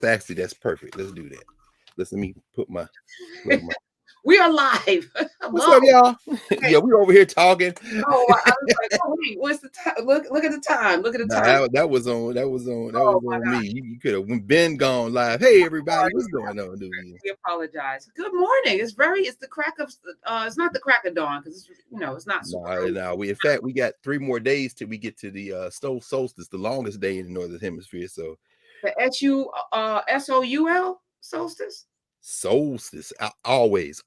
Actually, that's perfect. Let's do that. Let me put my plug my. We are live. What's Hello. up, y'all? Okay. Yeah, we over here talking. Oh, I was like, oh wait, what's the time? Look at the time. Look at the Nah, time. that Oh was my on me. God. You could have been gone live. Hey, everybody, Sorry. what's going on, dude? We apologize. Good morning. It's the crack of it's not the crack of dawn because it's not super Nah, early. nah. In fact, we got 3 more days till we get to the solstice, the longest day in the northern hemisphere. So The SOUL solstice. solstice, always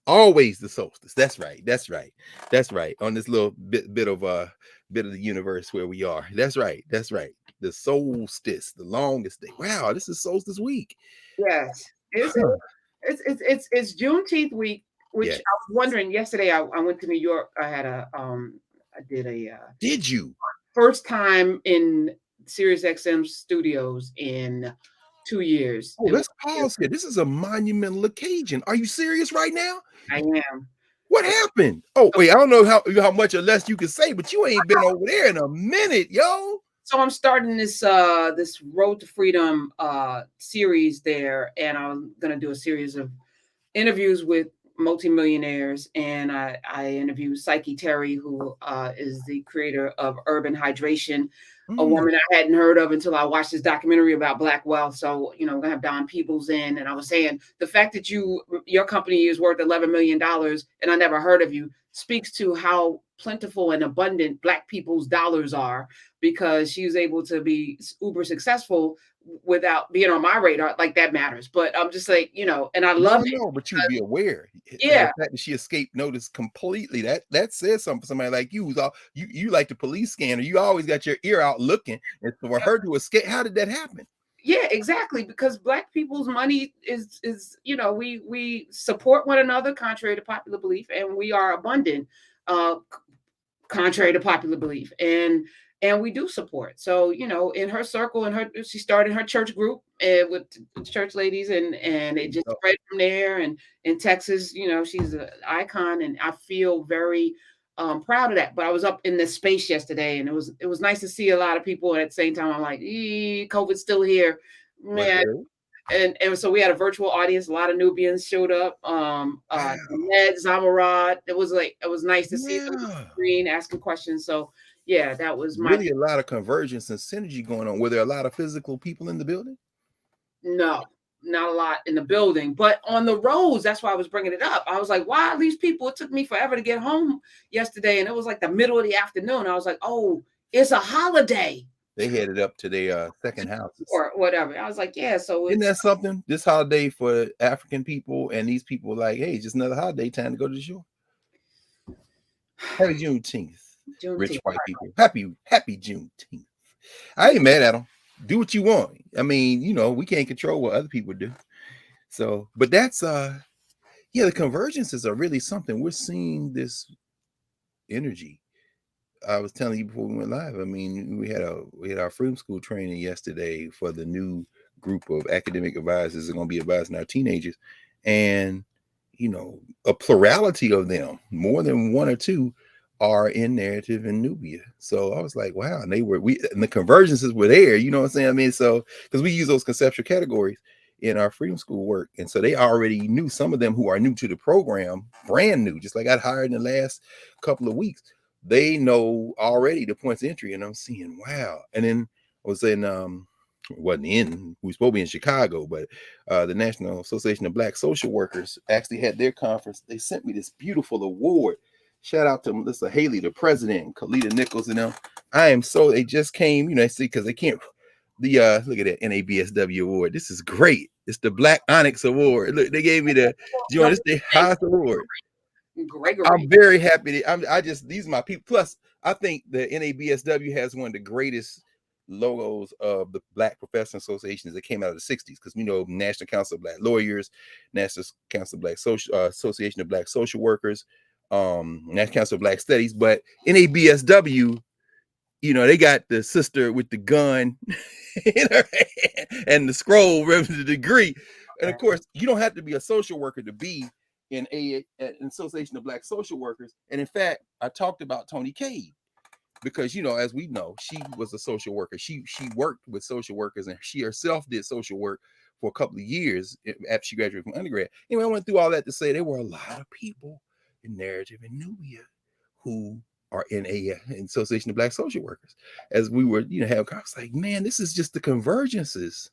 the solstice. That's right. On this little bit of the universe where we are. That's right. The solstice, the longest day. Wow, this is solstice week. Yes. Is it? Huh. It's Juneteenth week, which Yeah. I was wondering yesterday. I went to New York. I did a Did you? first time in Sirius XM studios in 2 years. Oh, It was let's pause here. This is a monumental occasion. Are you serious right now? I am. What happened? Oh, wait, I don't know how much or less you can say, but you ain't been over there in a minute, yo. So I'm starting this Road to Freedom series there, and I'm gonna do a series of interviews with multimillionaires, and I interviewed Psyche Terry, who is the creator of Urban Hydration, a Mm, woman I hadn't heard of until I watched this documentary about Black wealth. So we're gonna have Don Peebles in, and I was saying the fact that your company is worth $11 million, and I never heard of you, speaks to how plentiful and abundant Black people's dollars are, because she was able to be uber successful without being on my radar. Like, that matters. But I'm just like, and I no, loved it. no, but you'd be aware. The Yeah, fact that she escaped notice completely, that says something for somebody like you, who's all you like the police scanner. You always got your ear out looking, and for her to escape, how did that happen? yeah, exactly. Because Black people's money is we support one another contrary to popular belief, and we are abundant, uh, contrary to popular belief, and we do support. So in her circle, and she started her church group with church ladies, and it just Oh, spread from there. And in Texas, she's an icon, and I feel very proud of that. But I was up in this space yesterday, and it was nice to see a lot of people. And at the same time, I'm like, COVID's still here, was man. it really? And so we had a virtual audience. A lot of Nubians showed up. Wow. Ned Zamarad. It was nice to see them on Yeah. the screen asking questions. So yeah, that was my Really a lot of convergence and synergy going on. Were there a lot of physical people in the building? no, not a lot in the building, but on the roads. That's why I was bringing it up. I was like, why are these people? It took me forever to get home yesterday, and it was like the middle of the afternoon. I was like, oh, it's a holiday They headed up to their second houses. or whatever. I was like, yeah, so Isn't it's that something? This holiday for African people, and these people like, hey, just another holiday, time to go to the shore. Happy Juneteenth, rich Juneteenth. white people. Happy Juneteenth. I ain't mad at them. Do what you want. I mean, we can't control what other people do. So, but that's yeah, the convergences are really something. We're seeing this energy. I was telling you before we went live. I mean, we had our Freedom School training yesterday for the new group of academic advisors that are going to be advising our teenagers, and a plurality of them, more than one or two, are in narrative in Nubia. So I was like, wow, and the convergences were there. You know what I'm saying? I mean, so because we use those conceptual categories in our Freedom School work, and so they already knew. Some of them who are new to the program, brand new, just like I got hired in the last couple of weeks, they know already the points of entry, and I'm seeing wow. And then I was in wasn't in we were supposed to be in Chicago, but the National Association of Black Social Workers actually had their conference. They sent me this beautiful award. Shout out to Melissa Haley, the president, Kalita Nichols, and them. I am so they just came, see, because they can't look at that NABSW award. This is great. It's the Black Onyx Award. Look, they gave me the No, join this the highest award. I'm Gregory. very happy. I just these are my people. Plus, I think the NABSW has one of the greatest logos of the Black Professional Associations that came out of the '60s. Because we know National Council of Black Lawyers, National Council of Black Social Association of Black Social Workers, National Council of Black Studies, but NABSW, they got the sister with the gun in her hand and the scroll representing the degree. And of course, you don't have to be a social worker to be in an association of Black social workers. And in fact, I talked about Tony Cade because as we know, she was a social worker. She worked with social workers, and she herself did social work for a couple of years after she graduated from undergrad. Anyway, I went through all that to say there were a lot of people in narrative in Nubia who are in an Association of Black Social Workers. As we were, having, I was like, man, this is just the convergences.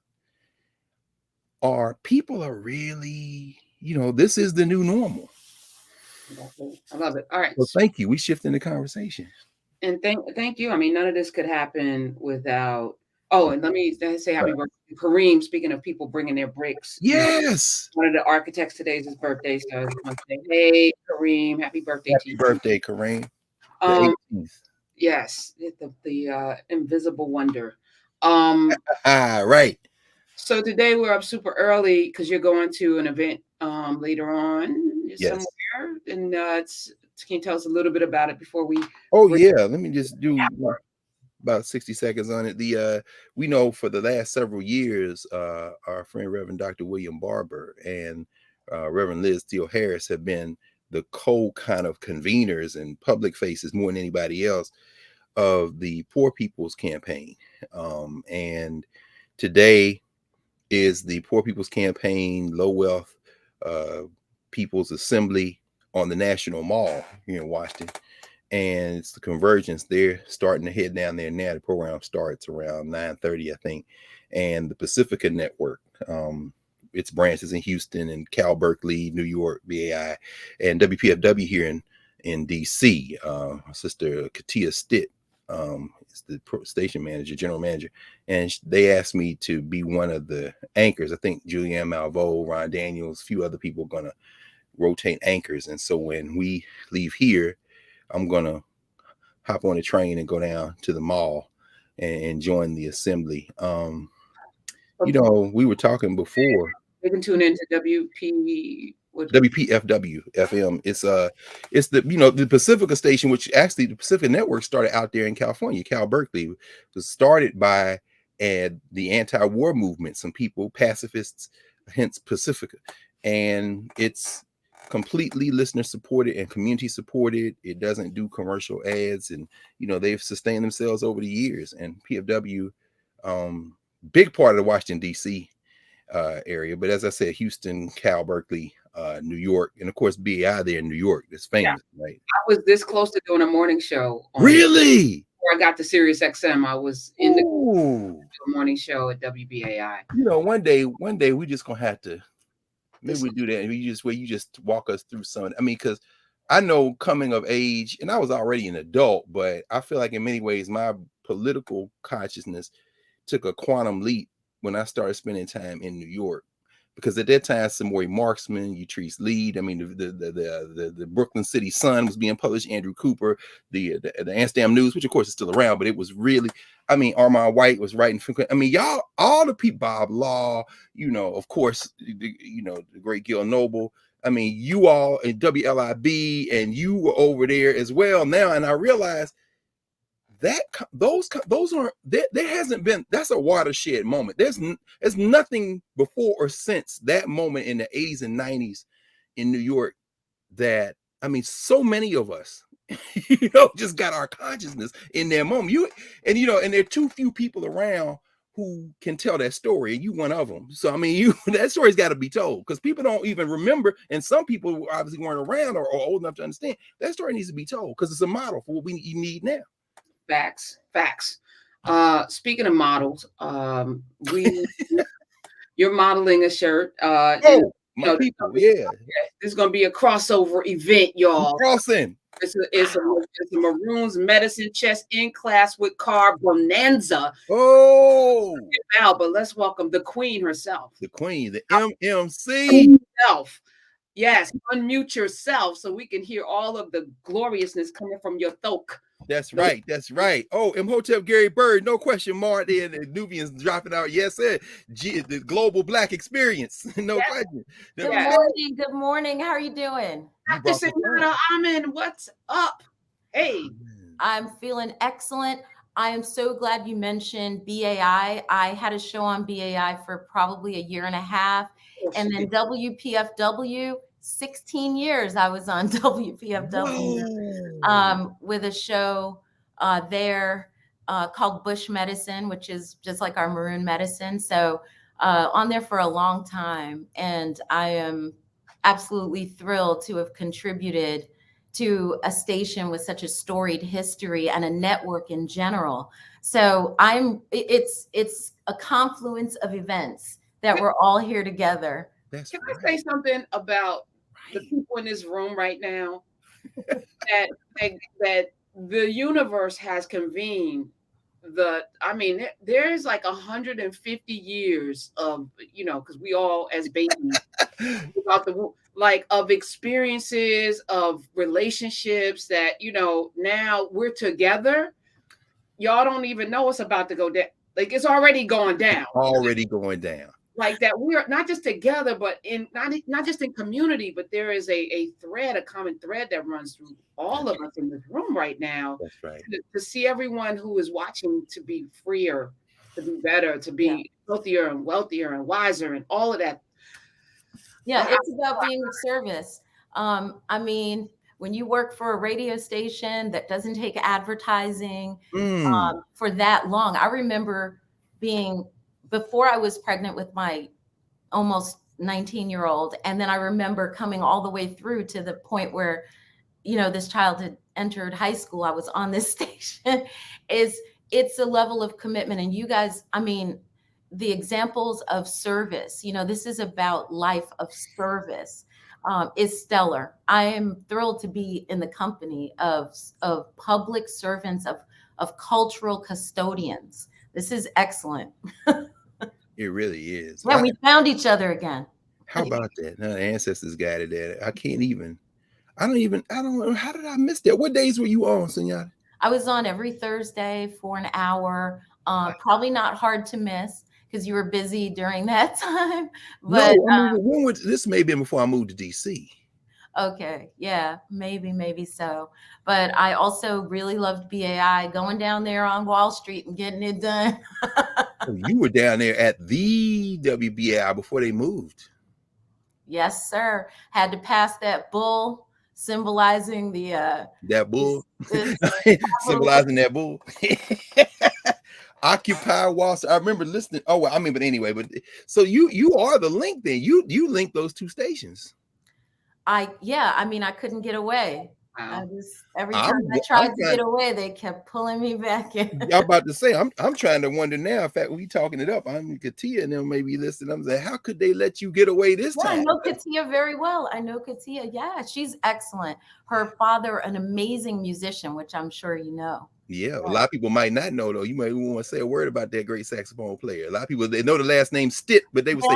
People are really, this is the new normal. I love it. All right. Well, thank you. We shifting the conversation. And thank you. I mean, none of this could happen without. Oh, and let me say happy birthday to Kareem. Speaking of people bringing their bricks, yes, one of the architects today is his birthday, so I just want to say, hey, Kareem, happy birthday to you. Happy birthday, Kareem. The 18th. Yes, the invisible wonder. Right. So today we're up super early because you're going to an event later on somewhere, and can you tell us a little bit about it before we? Oh yeah, let me just do about 60 seconds on it. We know for the last several years, our friend Reverend Dr. William Barber and Reverend Liz Steele Harris have been the kind of conveners and public faces more than anybody else of the Poor People's Campaign. And today is the Poor People's Campaign Low Wealth People's Assembly on the National Mall here in Washington. And it's the convergence. They're starting to head down there now. The program starts around 9:30, I think. And the Pacifica Network, its branches in Houston and Cal Berkeley, New York, BAI, and WPFW here in DC. My sister Katia Stitt is the station manager, general manager. And they asked me to be one of the anchors. I think Julianne Malveaux, Ron Daniels, a few other people are going to rotate anchors. And so when we leave here, I'm going to hop on a train and go down to the mall and join the assembly. We were talking before. You can tune into WPFW FM. It's the the Pacifica station, which actually the Pacific Network started out there in California. Cal Berkeley was started by the anti-war movement, some people, pacifists, hence Pacifica, and it's completely listener supported and community supported. It doesn't do commercial ads, and they've sustained themselves over the years. And PFW, big part of the Washington D.C. Area, but as I said, Houston, Cal Berkeley, New York, and of course BAI there in New York. That's famous, right? I was this close to doing a morning show. Really? Before I got to Sirius XM, I was in the morning show at WBAI. One day we just gonna have to. Maybe we do that. You just walk us through some. I mean, because I know coming of age, and I was already an adult, but I feel like in many ways my political consciousness took a quantum leap when I started spending time in New York, because at that time, Samori Marksman, Utrice Lead, I mean, the Brooklyn City Sun was being published, Andrew Cooper, the Amsterdam News, which of course is still around, but it was really, I mean, Armand White was writing. I mean, y'all, all the people, Bob Law, of course, the great Gil Noble. I mean, you all in WLIB, and you were over there as well now, and I realized that those aren't there hasn't been, that's a watershed moment. There's nothing before or since that moment in the 80s and 90s in New York that, I mean, so many of us just got our consciousness in that moment. And there are too few people around who can tell that story, and you one of them. So I mean, that story's got to be told, because people don't even remember, and some people who obviously weren't around or old enough to understand. That story needs to be told because it's a model for what we need now. Facts. Speaking of models, you're modeling a shirt. My people, yeah. There's gonna be a crossover event, y'all. Crossing. It's a Maroons medicine chest in class with Carr Bonanza. Oh, but let's welcome the queen herself. The queen, the MMC herself. Yes, unmute yourself so we can hear all of the gloriousness coming from your throat. That's right. Oh, Imhotep Gary Bird, no question mark there. The Nubians dropping out. Yes, sir. The global Black experience. No question. Good morning. How are you doing? Dr. Sunyatta Amen, what's up? Hey. I'm feeling excellent. I am so glad you mentioned BAI. I had a show on BAI for probably a year and a half. And then WPFW, 16 years I was on WPFW with a show there called Bush Medicine, which is just like our Maroon Medicine. So on there for a long time, and I am absolutely thrilled to have contributed to a station with such a storied history and a network in general. So it's a confluence of events that we're all here together. That's Can right. I say something about the Right. people in this room right now? That the universe has convened there's like 150 years of, because we all as babies about of experiences of relationships that, now we're together. Y'all don't even know it's about to go down. Like it's already going down. Already going down. Like that we're not just together, but in not just in community, but there is a thread, a common thread that runs through all of us in this room right now. That's right. To see everyone who is watching to be freer, to be better, to be healthier and wealthier and wiser and all of that. Yeah, it's about being of service. I mean, when you work for a radio station that doesn't take advertising for that long, I remember before I was pregnant with my almost 19-year-old, and then I remember coming all the way through to the point where, this child had entered high school. I was on this station. It's a level of commitment, and you guys, I mean, the examples of service, this is about life of service, is stellar. I am thrilled to be in the company of public servants, of cultural custodians. This is excellent. It really is. Yeah, we found each other again. How about that? Now, the ancestors guided that. I don't know. How did I miss that? What days were you on, Sunyatta? I was on every Thursday for an hour. Probably not hard to miss because you were busy during that time. But no, this may have been before I moved to DC. Okay, yeah, maybe so. But I also really loved BAI, going down there on Wall Street and getting it done. Oh, you were down there at the WBAI before they moved. Yes, sir. Had to pass that bull symbolizing that bull, symbolizing that bull. Occupy Wall Street. I remember listening. Oh, well, I mean, but anyway, so you are the link then. You link those two stations. I mean, I couldn't get away. Wow. Every time I tried to get away, they kept pulling me back in. I'm about to say, I'm trying to wonder now. In fact, we talking it up. I'm Katia and them maybe listening. I'm saying, how could they let you get away this time? I know Katia very well. Katia. Yeah, she's excellent. Her father, an amazing musician, which I'm sure you know. Yeah, a lot of people might not know though. You might want to say a word about that great saxophone player. A lot of people, they know the last name Stitt, but they would say,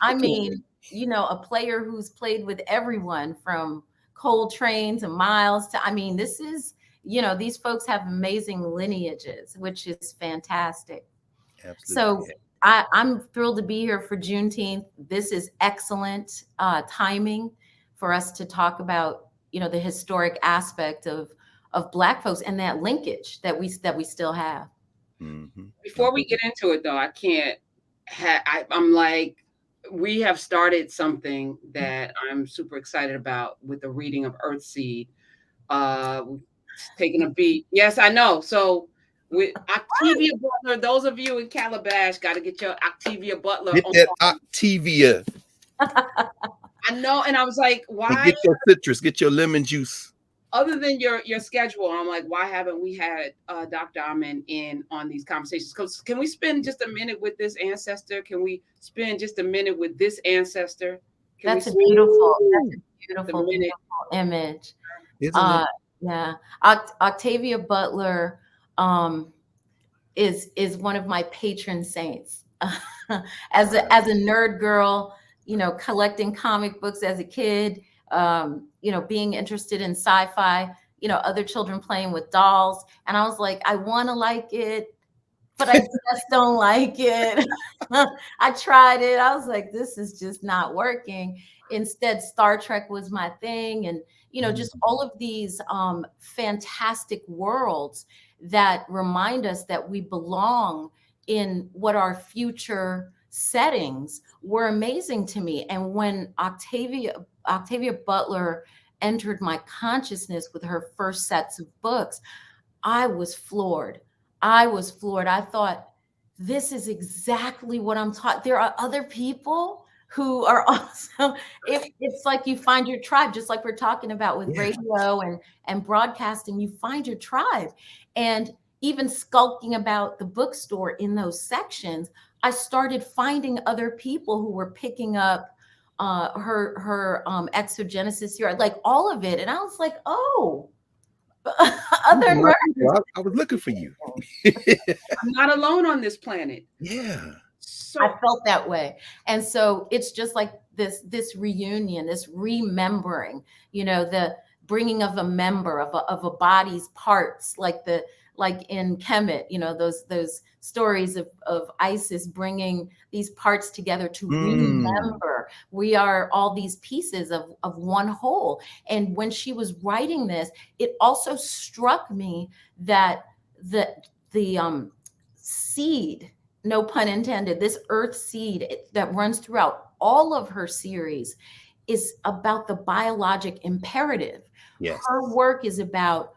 I mean, a player who's played with everyone from Coltrane to Miles to, I mean, this is, these folks have amazing lineages, which is fantastic. Absolutely. So I'm thrilled to be here for Juneteenth. This is excellent timing for us to talk about, the historic aspect of Black folks and that linkage that we still have. Mm-hmm. Before we get into it, though, I can't. I'm like, we have started something that I'm super excited about with the reading of Earthseed. Taking a beat. Yes, I know. So with Octavia Butler, those of you in Calabash got to get your Octavia Butler. Get that Octavia. I know, and I was like, why? And get your citrus, get your lemon juice. Other than your schedule, I'm like, why haven't we had Dr. Amen in on these conversations? Because can we spend just a minute with this ancestor? Can we spend just a minute with this ancestor? That's a beautiful image. Isn't it? Yeah, Octavia Butler is one of my patron saints. As a nerd girl, collecting comic books as a kid. Being interested in sci-fi, other children playing with dolls. And I was like, I want to like it, but I just don't like it. I tried it. I was like, this is just not working. Instead, Star Trek was my thing. And, just all of these fantastic worlds that remind us that we belong in what our future settings were amazing to me. And when Octavia Butler entered my consciousness with her first sets of books, I was floored. I thought, this is exactly what I'm taught. There are other people who are also, it's like you find your tribe, just like we're talking about with Yeah. radio and broadcasting, you find your tribe. And even skulking about the bookstore in those sections, I started finding other people who were picking up her exogenesis here, like all of it. And I was like, oh, other nerds. I was looking for you. I'm not alone on this planet. Yeah. So I felt that way. And so it's just like this reunion, this remembering, the bringing of a member of a body's parts, like in Kemet, those stories of Isis bringing these parts together to remember we are all these pieces of one whole. And when she was writing this, it also struck me that the seed, no pun intended, this earth seed that runs throughout all of her series is about the biologic imperative. Yes. Her work is about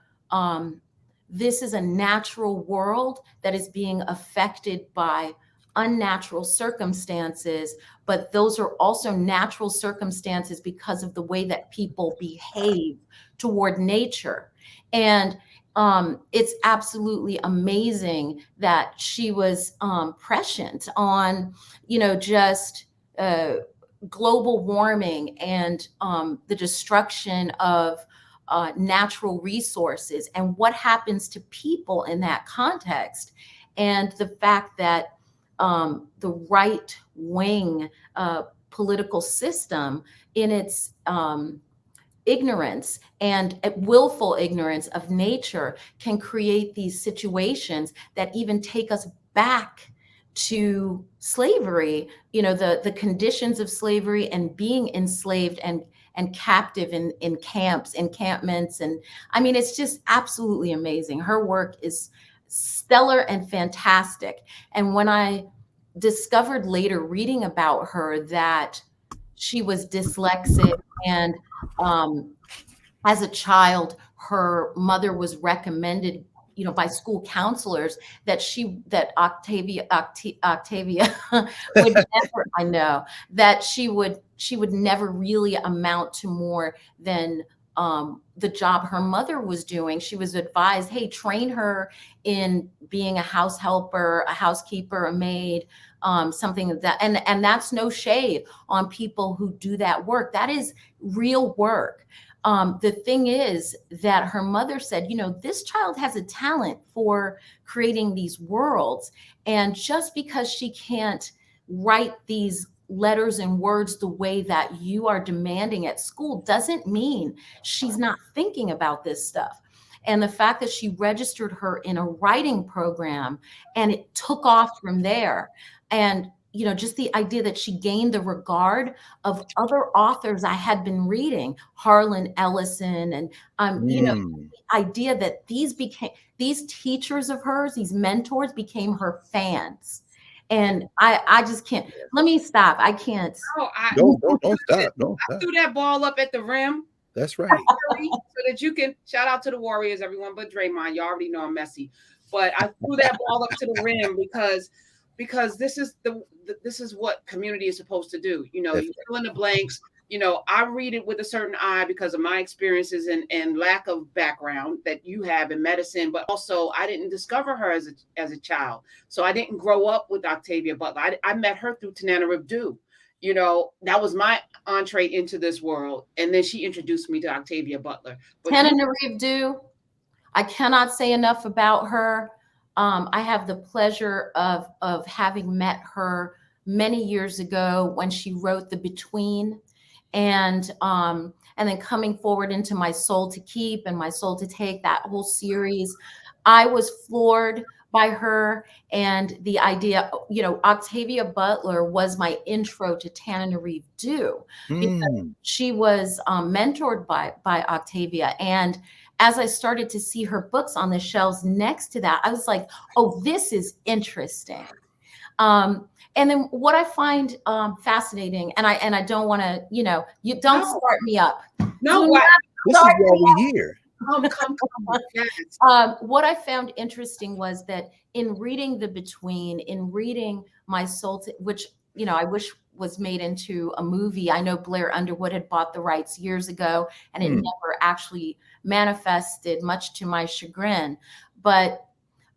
this is a natural world that is being affected by unnatural circumstances, but those are also natural circumstances because of the way that people behave toward nature. And it's absolutely amazing that she was prescient on, just global warming and the destruction of natural resources and what happens to people in that context. And the fact that the right wing political system, in its ignorance and willful ignorance of nature, can create these situations that even take us back to slavery, the conditions of slavery and being enslaved and captive in encampments. And I mean, it's just absolutely amazing. Her work is stellar and fantastic. And when I discovered later reading about her that she was dyslexic, and as a child, her mother was recommended, by school counselors that Octavia would never, I know that she would never really amount to more than the job her mother was doing. She was advised, hey, train her in being a house helper, a housekeeper, a maid, something like that. And that's no shade on people who do that work. That is real work. The thing is that her mother said, this child has a talent for creating these worlds. And just because she can't write these letters and words the way that you are demanding at school doesn't mean she's not thinking about this stuff. And the fact that she registered her in a writing program and it took off from there. And just the idea that she gained the regard of other authors I had been reading, Harlan Ellison, and the idea that these teachers of hers, these mentors, became her fans. And I just can't. Let me stop. I can't. Don't stop. Don't I stop. threw that ball up at the rim. That's right. So that you can shout out to the Warriors, everyone, but Draymond. You already know I'm messy, but I threw that ball up to the rim because this is what community is supposed to do. You fill in the blanks. I read it with a certain eye because of my experiences and lack of background that you have in medicine, but also I didn't discover her as a child. So I didn't grow up with Octavia Butler. I met her through Tananarive Due. That was my entree into this world. And then she introduced me to Octavia Butler. Tananarive Due, I cannot say enough about her. I have the pleasure of having met her many years ago when she wrote The Between, and then coming forward into My Soul to Keep and My Soul to Take, that whole series. I was floored by her and the idea, Octavia Butler was my intro to Tananarive Due because she was mentored by Octavia. And as I started to see her books on the shelves next to that, I was like, oh, this is interesting. And then what I find fascinating, and I don't want to, you don't start me up. No, this is why we're here. Come. Yes. What I found interesting was that in reading The Between, in reading My Soul, which, you know, I wish was made into a movie. I know Blair Underwood had bought the rights years ago, and it never actually manifested, much to my chagrin. But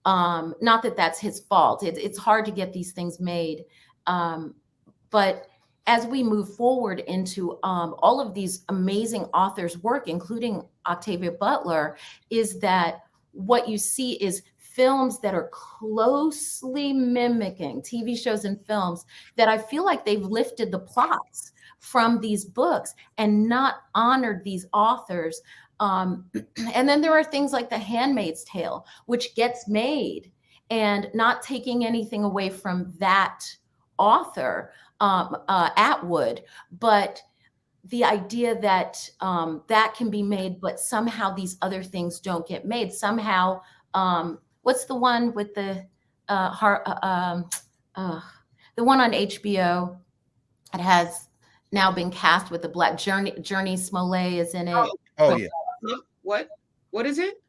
not that that's his fault. It's hard to get these things made. But as we move forward into all of these amazing authors' work, including Octavia Butler, is that what you see is films that are closely mimicking TV shows and films that I feel like they've lifted the plots from these books and not honored these authors. And then there are things like The Handmaid's Tale, which gets made, and not taking anything away from that author, Atwood, but the idea that that can be made, but somehow these other things don't get made. Somehow, what's the one with the one on HBO? It has now been cast with the black Journey Smollett is in it. Oh yeah. What is it?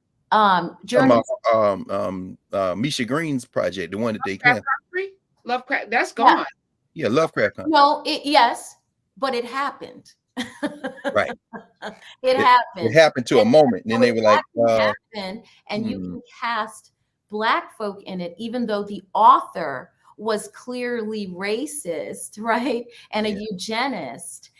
Journey. Misha Green's project, the one that they canceled. Lovecraft, that's gone. Yeah, Lovecraft Country. No, yes, but it happened. Right. It happened. It happened to a moment, and then they were like, happened, and you can cast Black folk in it, even though the author was clearly racist, right, and a eugenist.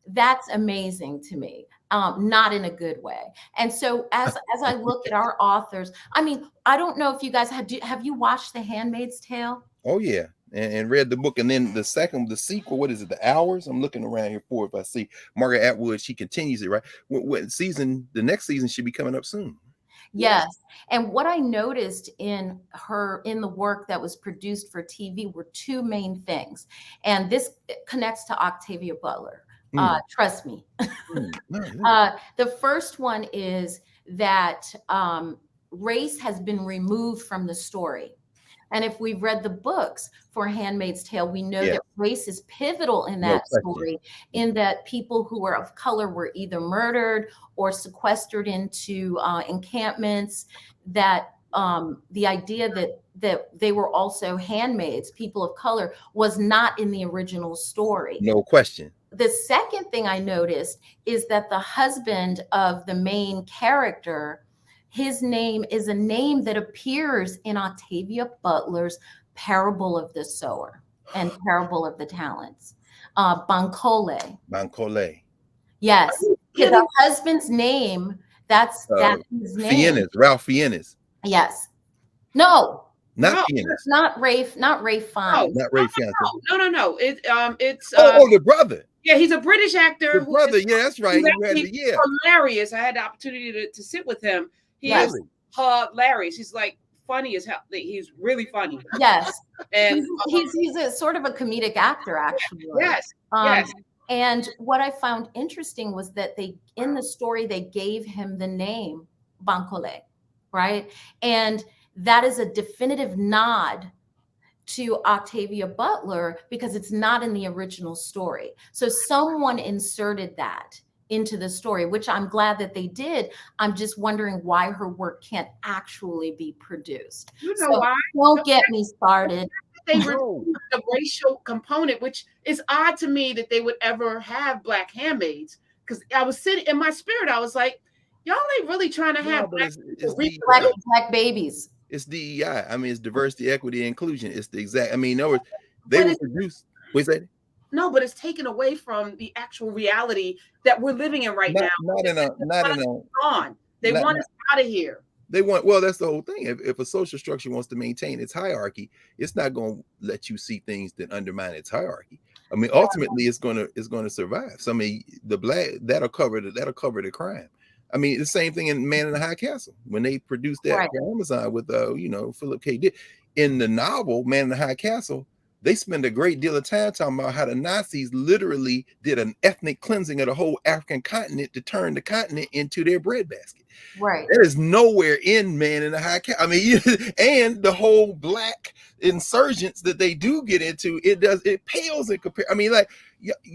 That's amazing to me. Not in a good way. And so as I look at our authors, I mean, I don't know if you guys have you watched The Handmaid's Tale? Oh yeah. And read the book, and then the sequel, what is it, The Hours? I'm looking around here for it. If I see Margaret Atwood, she continues it, right? The next season should be coming up soon. Yes. And what I noticed in the work that was produced for TV were two main things. And this connects to Octavia Butler. Trust me. The first one is that race has been removed from the story. And if we've read the books for Handmaid's Tale, we know that race is pivotal in that story, in that people who are of color were either murdered or sequestered into encampments, that the idea that they were also handmaids, people of color, was not in the original story. No question. The second thing I noticed is that the husband of the main character, his name is a name that appears in Octavia Butler's Parable of the Sower and Parable of the Talents. Bankole. Bankole. Yes. The husband's name, that's his name. Fiennes, Ralph Fiennes. Yes. No. Not Fiennes. Not Rafe Fiennes. Not Rafe Fiennes. No. It's the brother. Yeah, he's a British actor. The brother, that's right. Hilarious. I had the opportunity to sit with him. He is hilarious. He's like funny as hell. He's really funny. Yes. And he's a sort of a comedic actor, actually. Yes. And what I found interesting was that in the story, they gave him the name Bankole, right? And that is a definitive nod to Octavia Butler because it's not in the original story. So someone inserted that into the story, which I'm glad that they did. I'm just wondering why her work can't actually be produced. You know why? Don't get me started. They removed the racial component, which is odd to me that they would ever have Black handmaids. Because I was sitting in my spirit, I was like, y'all ain't really trying to have black babies. It's DEI. I mean, it's diversity, equity, inclusion. It's the exact. I mean, no, they were produced. What you say? No, but it's taken away from the actual reality that we're living in right now. They want us out of here. That's the whole thing. If a social structure wants to maintain its hierarchy, it's not going to let you see things that undermine its hierarchy. I mean, ultimately, it's going to survive. So I mean, the black that'll cover the crime. I mean, the same thing in Man in the High Castle when they produced that for Amazon with Philip K. Dick. In the novel Man in the High Castle, they spend a great deal of time talking about how the Nazis literally did an ethnic cleansing of the whole African continent to turn the continent into their breadbasket. Right. That is nowhere in Man in the High Castle. I mean, and the whole black insurgents that they do get into, it pales in comparison. I mean, like,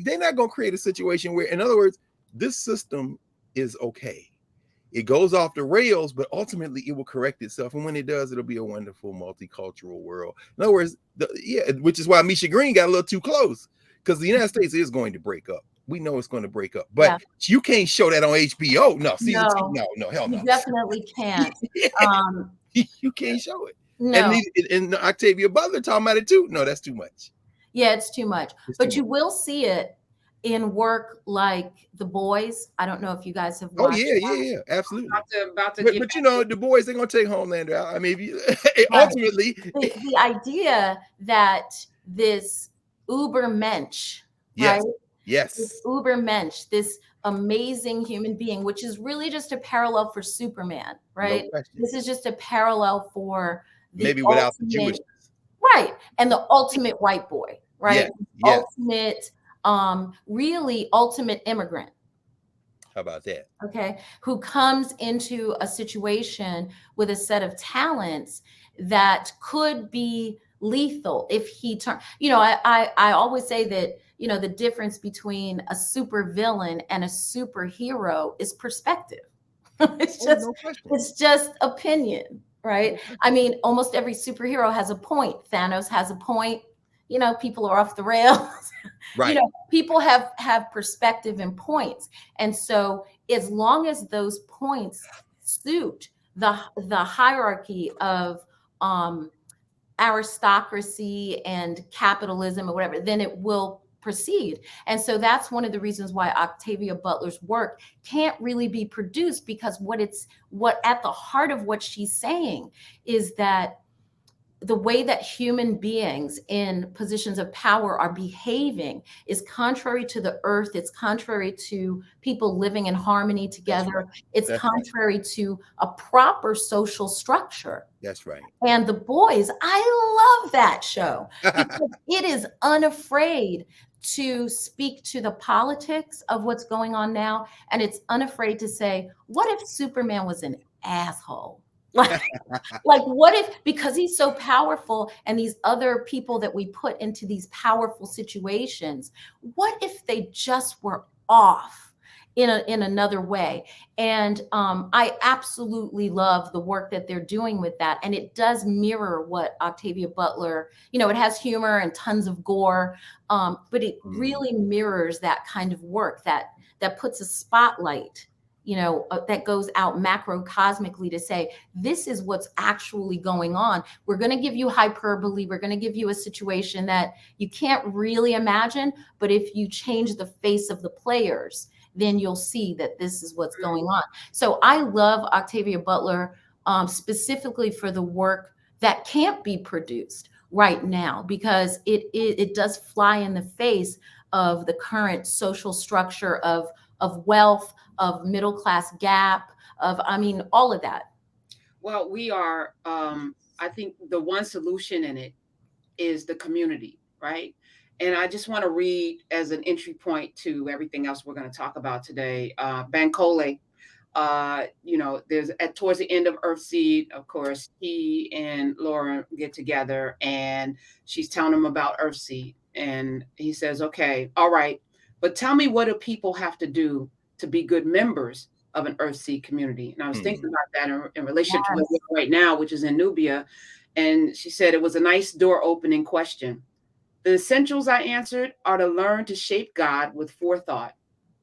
they're not going to create a situation where, in other words, this system is okay. it goes off the rails, but ultimately it will correct itself. And when it does, it'll be a wonderful multicultural world. In other words, which is why Misha Green got a little too close, because the United States is going to break up. We know it's going to break up, but you can't show that on HBO. No, season 2. No, hell no. You definitely can't. You can't show it. No. And Octavia Butler talking about it too. No, that's too much. Yeah, it's too much. But you will see it in work like The Boys. I don't know if you guys have watched. Yeah, absolutely. About to but you know, the boys, they're gonna take Homelander out. I mean, ultimately, the idea that this Ubermensch, yes, right? Yes, this Ubermensch, this amazing human being, which is really just a parallel for Superman, right? No, this is just a parallel for maybe without the Jewishness, right? And the ultimate white boy, right? Yes. Ultimate. Really ultimate immigrant. How about that? Okay. Who comes into a situation with a set of talents that could be lethal if he turn, I always say that, the difference between a super villain and a superhero is perspective. It's just opinion, right? I mean, almost every superhero has a point. Thanos has a point. People are off the rails. Right. People have perspective and points. And so as long as those points suit the hierarchy of aristocracy and capitalism or whatever, then it will proceed. And so that's one of the reasons why Octavia Butler's work can't really be produced, because what at the heart of what she's saying is that the way that human beings in positions of power are behaving is contrary to the earth. It's contrary to people living in harmony together. It's contrary to a proper social structure. That's right. And The Boys, I love that show because it is unafraid to speak to the politics of what's going on now. And it's unafraid to say, what if Superman was an asshole? Like what if, because he's so powerful and these other people that we put into these powerful situations, what if they just were off in another way? And I absolutely love the work that they're doing with that. And it does mirror what Octavia Butler, it has humor and tons of gore, but it really mirrors that kind of work that puts a spotlight that goes out macrocosmically to say, this is what's actually going on. We're going to give you hyperbole. We're going to give you a situation that you can't really imagine. But if you change the face of the players, then you'll see that this is what's going on. So I love Octavia Butler specifically for the work that can't be produced right now, because it does fly in the face of the current social structure of wealth, of middle class gap, all of that. Well, we are, I think the one solution in it is the community, right? And I just want to read as an entry point to everything else we're going to talk about today. Bankole, there's towards the end of Earthseed, of course, he and Laura get together and she's telling him about Earthseed. And he says, okay, all right, but tell me, what do people have to do to be good members of an Earthseed community? And I was thinking about that in relation to where we're right now, which is in Nubia. And she said it was a nice door opening question. The essentials, I answered, are to learn to shape God with forethought,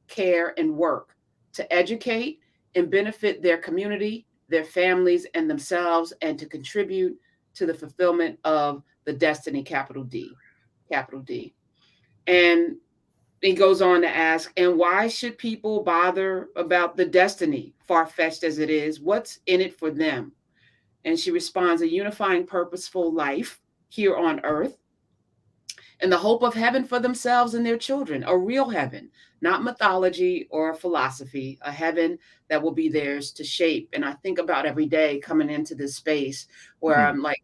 care, and work, to educate and benefit their community, their families, and themselves, and to contribute to the fulfillment of the destiny, capital D. And he goes on to ask, and why should people bother about the destiny, far-fetched as it is? What's in it for them? And she responds, a unifying, purposeful life here on earth, and the hope of heaven for themselves and their children, a real heaven, not mythology or philosophy, a heaven that will be theirs to shape. And I think about every day coming into this space where I'm like,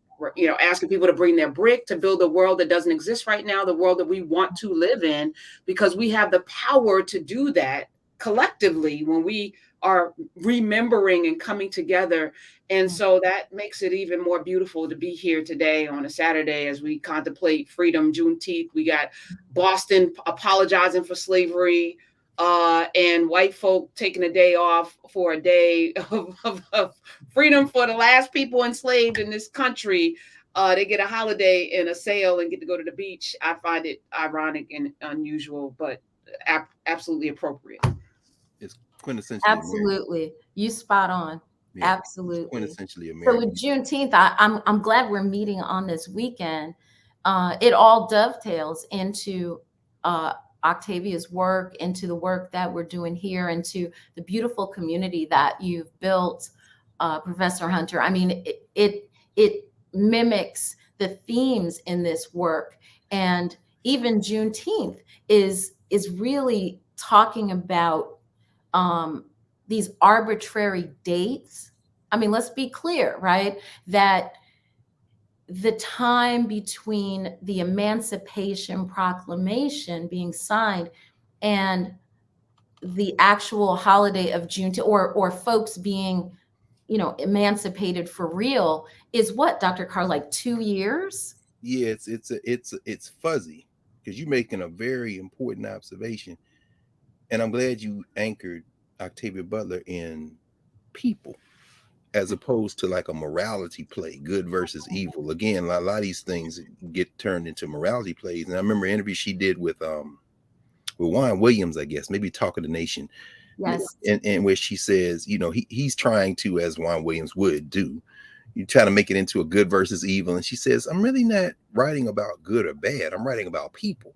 asking people to bring their brick to build a world that doesn't exist right now, the world that we want to live in, because we have the power to do that collectively when we are remembering and coming together. And so that makes it even more beautiful to be here today on a Saturday as we contemplate freedom, Juneteenth. We got Boston apologizing for slavery. and white folk taking a day off for a day of freedom for the last people enslaved in this country. They get a holiday and a sale and get to go to the beach. I find it ironic and unusual, but absolutely appropriate. It's quintessentially American. Absolutely. You spot on. Yeah, it's Absolutely. quintessentially So American. with Juneteenth, I'm glad we're meeting on this weekend. It all dovetails into Octavia's work, into the work that we're doing here, into the beautiful community that you've built, Professor Hunter. I mean, it mimics the themes in this work, and even Juneteenth is really talking about these arbitrary dates. I mean, let's be clear, right? That the time between the Emancipation Proclamation being signed and the actual holiday of Juneteenth, or folks being, emancipated for real, is what, Dr. Carr, like 2 years? Yeah, it's fuzzy, because you're making a very important observation, and I'm glad you anchored Octavia Butler in people, as opposed to like a morality play, good versus evil. Again, a lot of these things get turned into morality plays. And I remember an interview she did with Juan Williams, I guess, maybe Talk of the Nation, Yes. and where she says, he's trying to, as Juan Williams would do, you try to make it into a good versus evil. And she says, I'm really not writing about good or bad. I'm writing about people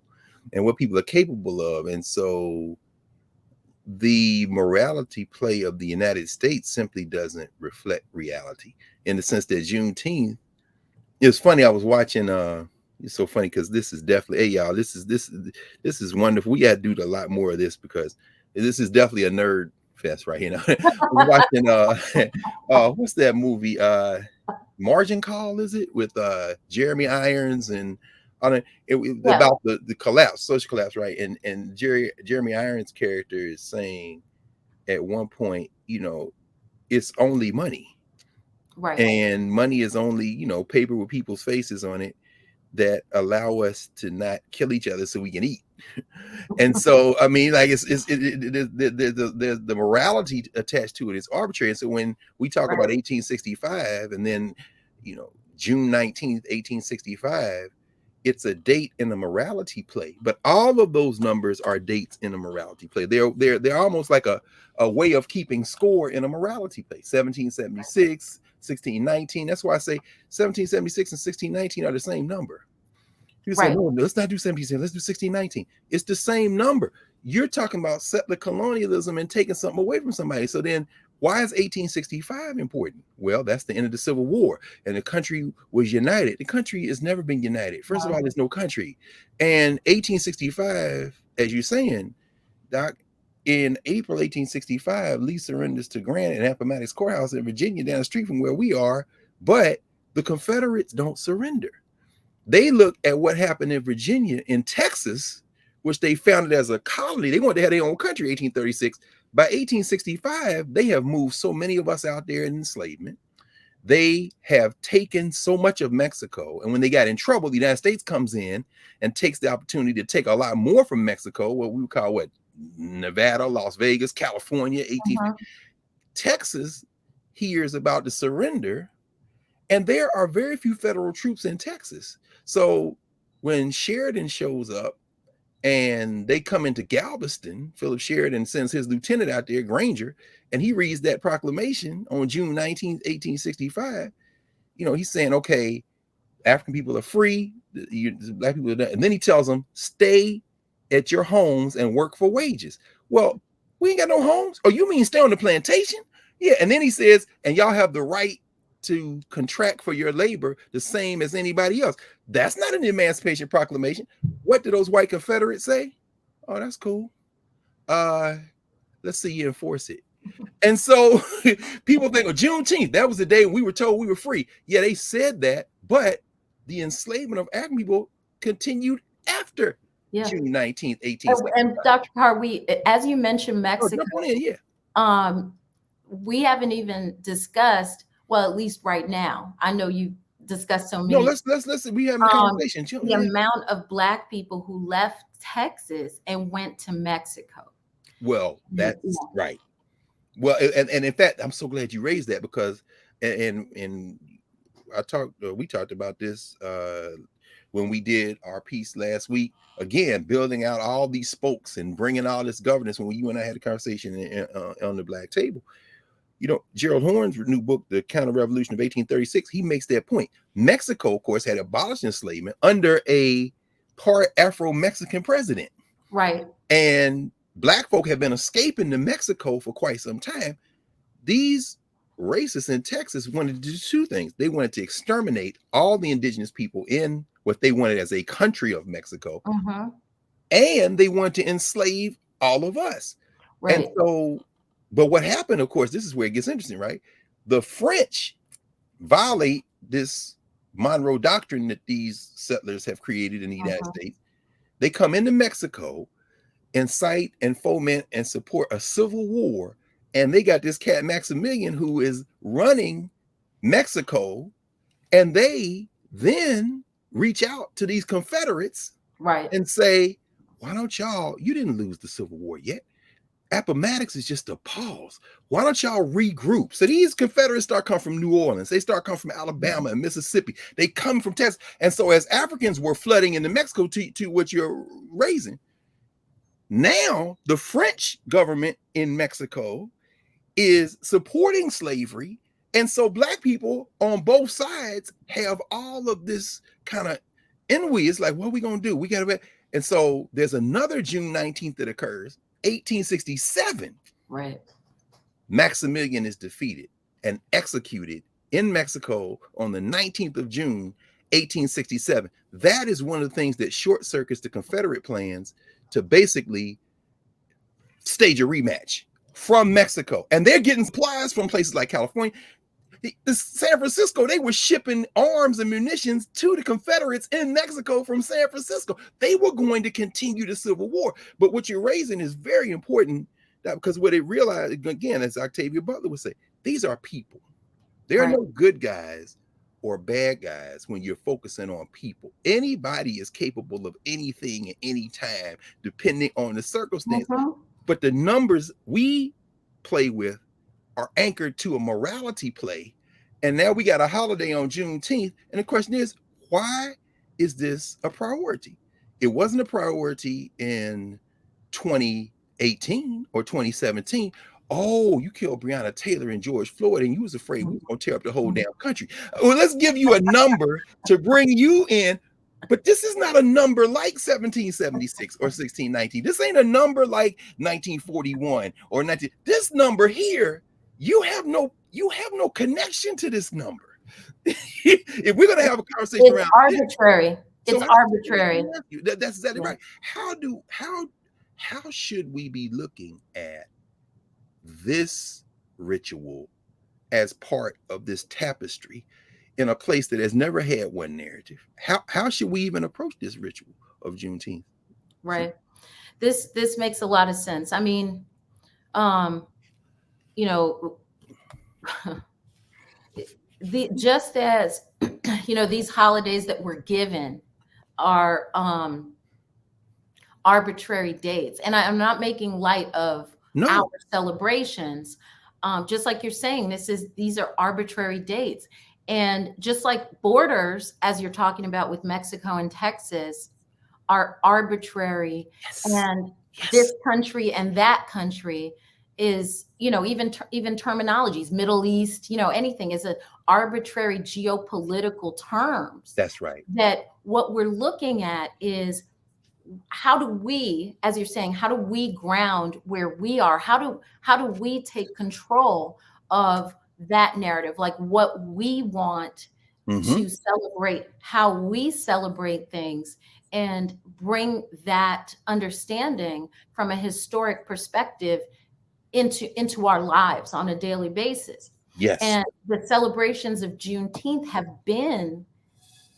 and what people are capable of. And so the morality play of the United States simply doesn't reflect reality, in the sense that Juneteenth, it's funny. I was watching, it's so funny because this is definitely, hey y'all, this is wonderful. We got to do a lot more of this, because this is definitely a nerd fest right here. I was watching what's that movie? Margin Call, is it, with Jeremy Irons and about the collapse, social collapse, right? And Jeremy Irons' character is saying at one point, it's only money, Right. and money is only, paper with people's faces on it that allow us to not kill each other so we can eat. And so, I mean, like, the morality attached to it is arbitrary. And so when we talk about 1865 and then, June 19th, 1865, it's a date in a morality play. But all of those numbers are dates in a morality play. They're almost like a way of keeping score in a morality play. 1776, 1619. That's why I say 1776 and 1619 are the same number. People say, no, let's not do 1776, let's do 1619. It's the same number. You're talking about settler colonialism and taking something away from somebody. So then why is 1865 important? Well, that's the end of the Civil War, and the country was united. The country has never been united. First of all, there's no country. And 1865, as you're saying, Doc, in April 1865, Lee surrenders to Grant at Appomattox Courthouse in Virginia, down the street from where we are. But the Confederates don't surrender. They look at what happened in Virginia, in Texas, which they founded as a colony. They wanted to have their own country, 1836. By 1865, they have moved so many of us out there in enslavement. They have taken so much of Mexico. And when they got in trouble, the United States comes in and takes the opportunity to take a lot more from Mexico, what we would call Nevada, Las Vegas, California, Texas hears about the surrender. And there are very few federal troops in Texas. So when Sheridan shows up and they come into Galveston, Philip Sheridan sends his lieutenant out there, Granger, and he reads that proclamation on June 19th, 1865. He's saying, okay, African people are free, black people are done. And then he tells them, stay at your homes and work for wages. Well, we ain't got no homes. Oh, you mean stay on the plantation? Yeah. And then he says, and y'all have the right to contract for your labor the same as anybody else. That's not an Emancipation Proclamation. What do those white Confederates say? Oh, that's cool. Let's see you enforce it. And so people think, Juneteenth, that was the day we were told we were free. Yeah, they said that, but the enslavement of African people continued after June 19th, 1865. And Dr. Carr, as you mentioned Mexico, we haven't even discussed, well, at least right now, I know you discussed so many. No, let's we have a conversation. The amount of Black people who left Texas and went to Mexico. Well, that's right. Well, and in fact, I'm so glad you raised that because, and we talked about this when we did our piece last week. Again, building out all these spokes and bringing all this governance. When you and I had a conversation on the Black Table, you know, Gerald Horne's new book, The Counter-Revolution of 1836, he makes that point. Mexico, of course, had abolished enslavement under a part Afro-Mexican president. Right. And Black folk have been escaping to Mexico for quite some time. These racists in Texas wanted to do two things. They wanted to exterminate all the indigenous people in what they wanted as a country of Mexico. Mm-hmm. And they wanted to enslave all of us. Right. And so, but what happened, of course, this is where it gets interesting, right? The French violate this Monroe Doctrine that these settlers have created in the United States. They come into Mexico, incite and foment and support a civil war. And they got this cat Maximilian who is running Mexico. And they then reach out to these Confederates, right, and say, why don't y'all, you didn't lose the Civil War yet. Appomattox is just a pause. Why don't y'all regroup? So these Confederates start coming from New Orleans. They start coming from Alabama and Mississippi. They come from Texas. And so as Africans were flooding into Mexico to what you're raising, now the French government in Mexico is supporting slavery. And so Black people on both sides have all of this kind of envy. It's like, what are we going to do? We got to. And so there's another June 19th that occurs, 1867. right. Maximilian is defeated and executed in Mexico on the 19th of June, 1867. That is one of the things that short circuits the Confederate plans to basically stage a rematch from Mexico. And they're getting supplies from places like California. The San Francisco, they were shipping arms and munitions to the Confederates in Mexico from San Francisco. They were going to continue the Civil War. But what you're raising is very important, because what they realized, again, as Octavia Butler would say, these are people. There are no good guys or bad guys when you're focusing on people. Anybody is capable of anything at any time, depending on the circumstance. But the numbers we play with are anchored to a morality play. And now we got a holiday on Juneteenth. And the question is, why is this a priority? It wasn't a priority in 2018 or 2017. Oh, you killed Breonna Taylor and George Floyd, and you was afraid we were going to tear up the whole damn country. Well, let's give you a number to bring you in. But this is not a number like 1776 or 1619. This ain't a number like 1941 or 19. This number here, you have no connection to this number. If we're going to have a conversation it's around arbitrary. It's arbitrary. That's exactly right. How should we be looking at this ritual as part of this tapestry in a place that has never had one narrative? How should we even approach this ritual of Juneteenth? Right. This makes a lot of sense. I mean, you know, just as these holidays that we're given are arbitrary dates, and I'm not making light of our celebrations. Just like you're saying, these are arbitrary dates. And just like borders, as you're talking about with Mexico and Texas, are arbitrary. Yes. And this country and that country is, even terminologies, Middle East, anything is an arbitrary geopolitical terms. That's right. That what we're looking at is, how do we, as you're saying, how do we ground where we are? How do we take control of that narrative, like what we want to celebrate, how we celebrate things, and bring that understanding from a historic perspective into our lives on a daily basis. Yes. And the celebrations of Juneteenth have been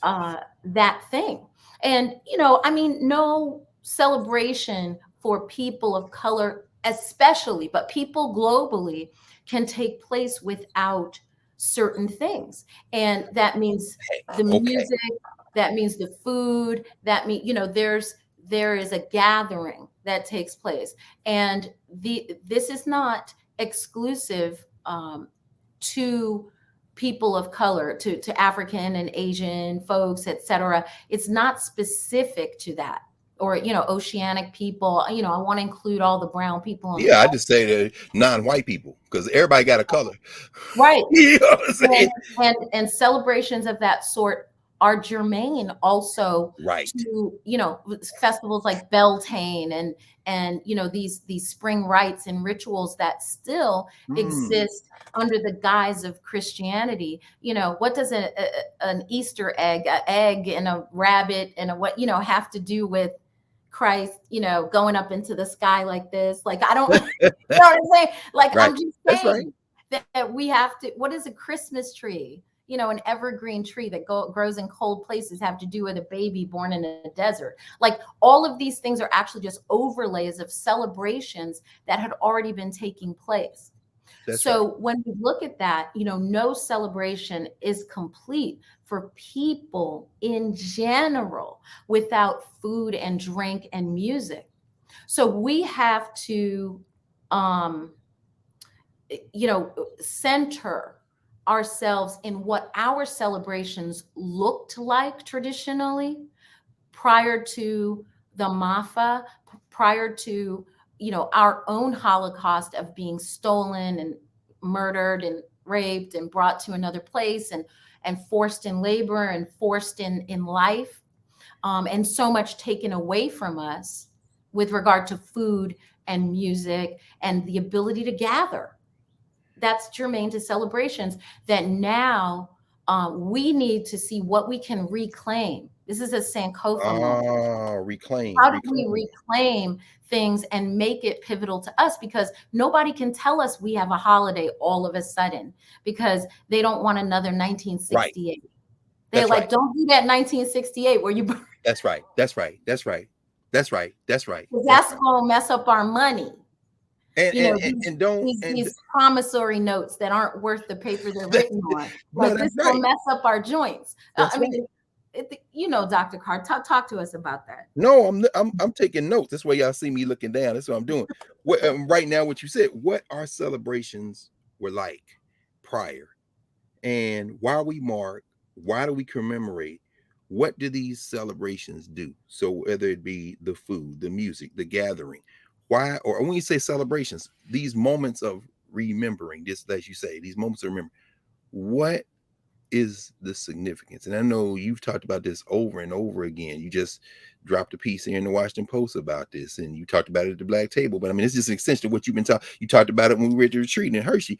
that thing. And, no celebration for people of color, especially, but people globally, can take place without certain things. And that means the music, that means the food, that means, there is a gathering that takes place. And this is not exclusive to people of color, to African and Asian folks, etc. It's not specific to that. Or, oceanic people, I want to include all the brown people. Yeah, I just say the non-white people, because everybody got a color. Right. You know what I'm saying? And celebrations of that sort are germane also Right. to, festivals like Beltane and these spring rites and rituals that still exist under the guise of Christianity. What does an Easter egg, an egg and a rabbit and have to do with Christ, going up into the sky like this? Like, I don't, you know what I'm saying? Like, Right. I'm just That's saying right. that we have to, what is a Christmas tree? An evergreen tree that grows in cold places have to do with a baby born in a desert. Like, all of these things are actually just overlays of celebrations that had already been taking place. That's so right. when we look at that, no celebration is complete for people in general without food and drink and music. So we have to, center ourselves in what our celebrations looked like traditionally prior to the MAFA, prior to our own Holocaust of being stolen and murdered and raped and brought to another place and forced in labor and forced in life, and so much taken away from us with regard to food and music and the ability to gather. That's germane to celebrations that now we need to see what we can reclaim. This is a Sankofa moment. Reclaim. How do we reclaim things and make it pivotal to us? Because nobody can tell us we have a holiday all of a sudden because they don't want another 1968. Right. They're like, don't do that 1968 where you. That's right. That's right. That's right. That's right. That's right. That's going to mess up our money. These promissory notes that aren't worth the paper they're written on. Like, this will mess up our joints. I mean, Dr. Carr, talk to us about that. No, I'm taking notes. That's why y'all see me looking down. That's what I'm doing. Right now, what you said, what our celebrations were like prior, and why we mark, why do we commemorate? What do these celebrations do? So whether it be the food, the music, the gathering, why, or when you say celebrations, these moments of remembering, just as you say, these moments of remembering, what is the significance? And I know you've talked about this over and over again. You just dropped a piece here in the Washington Post about this, and you talked about it at the Black Table. But I mean, it's just an extension of what you've been talking. You talked about it when we were at the retreat in Hershey.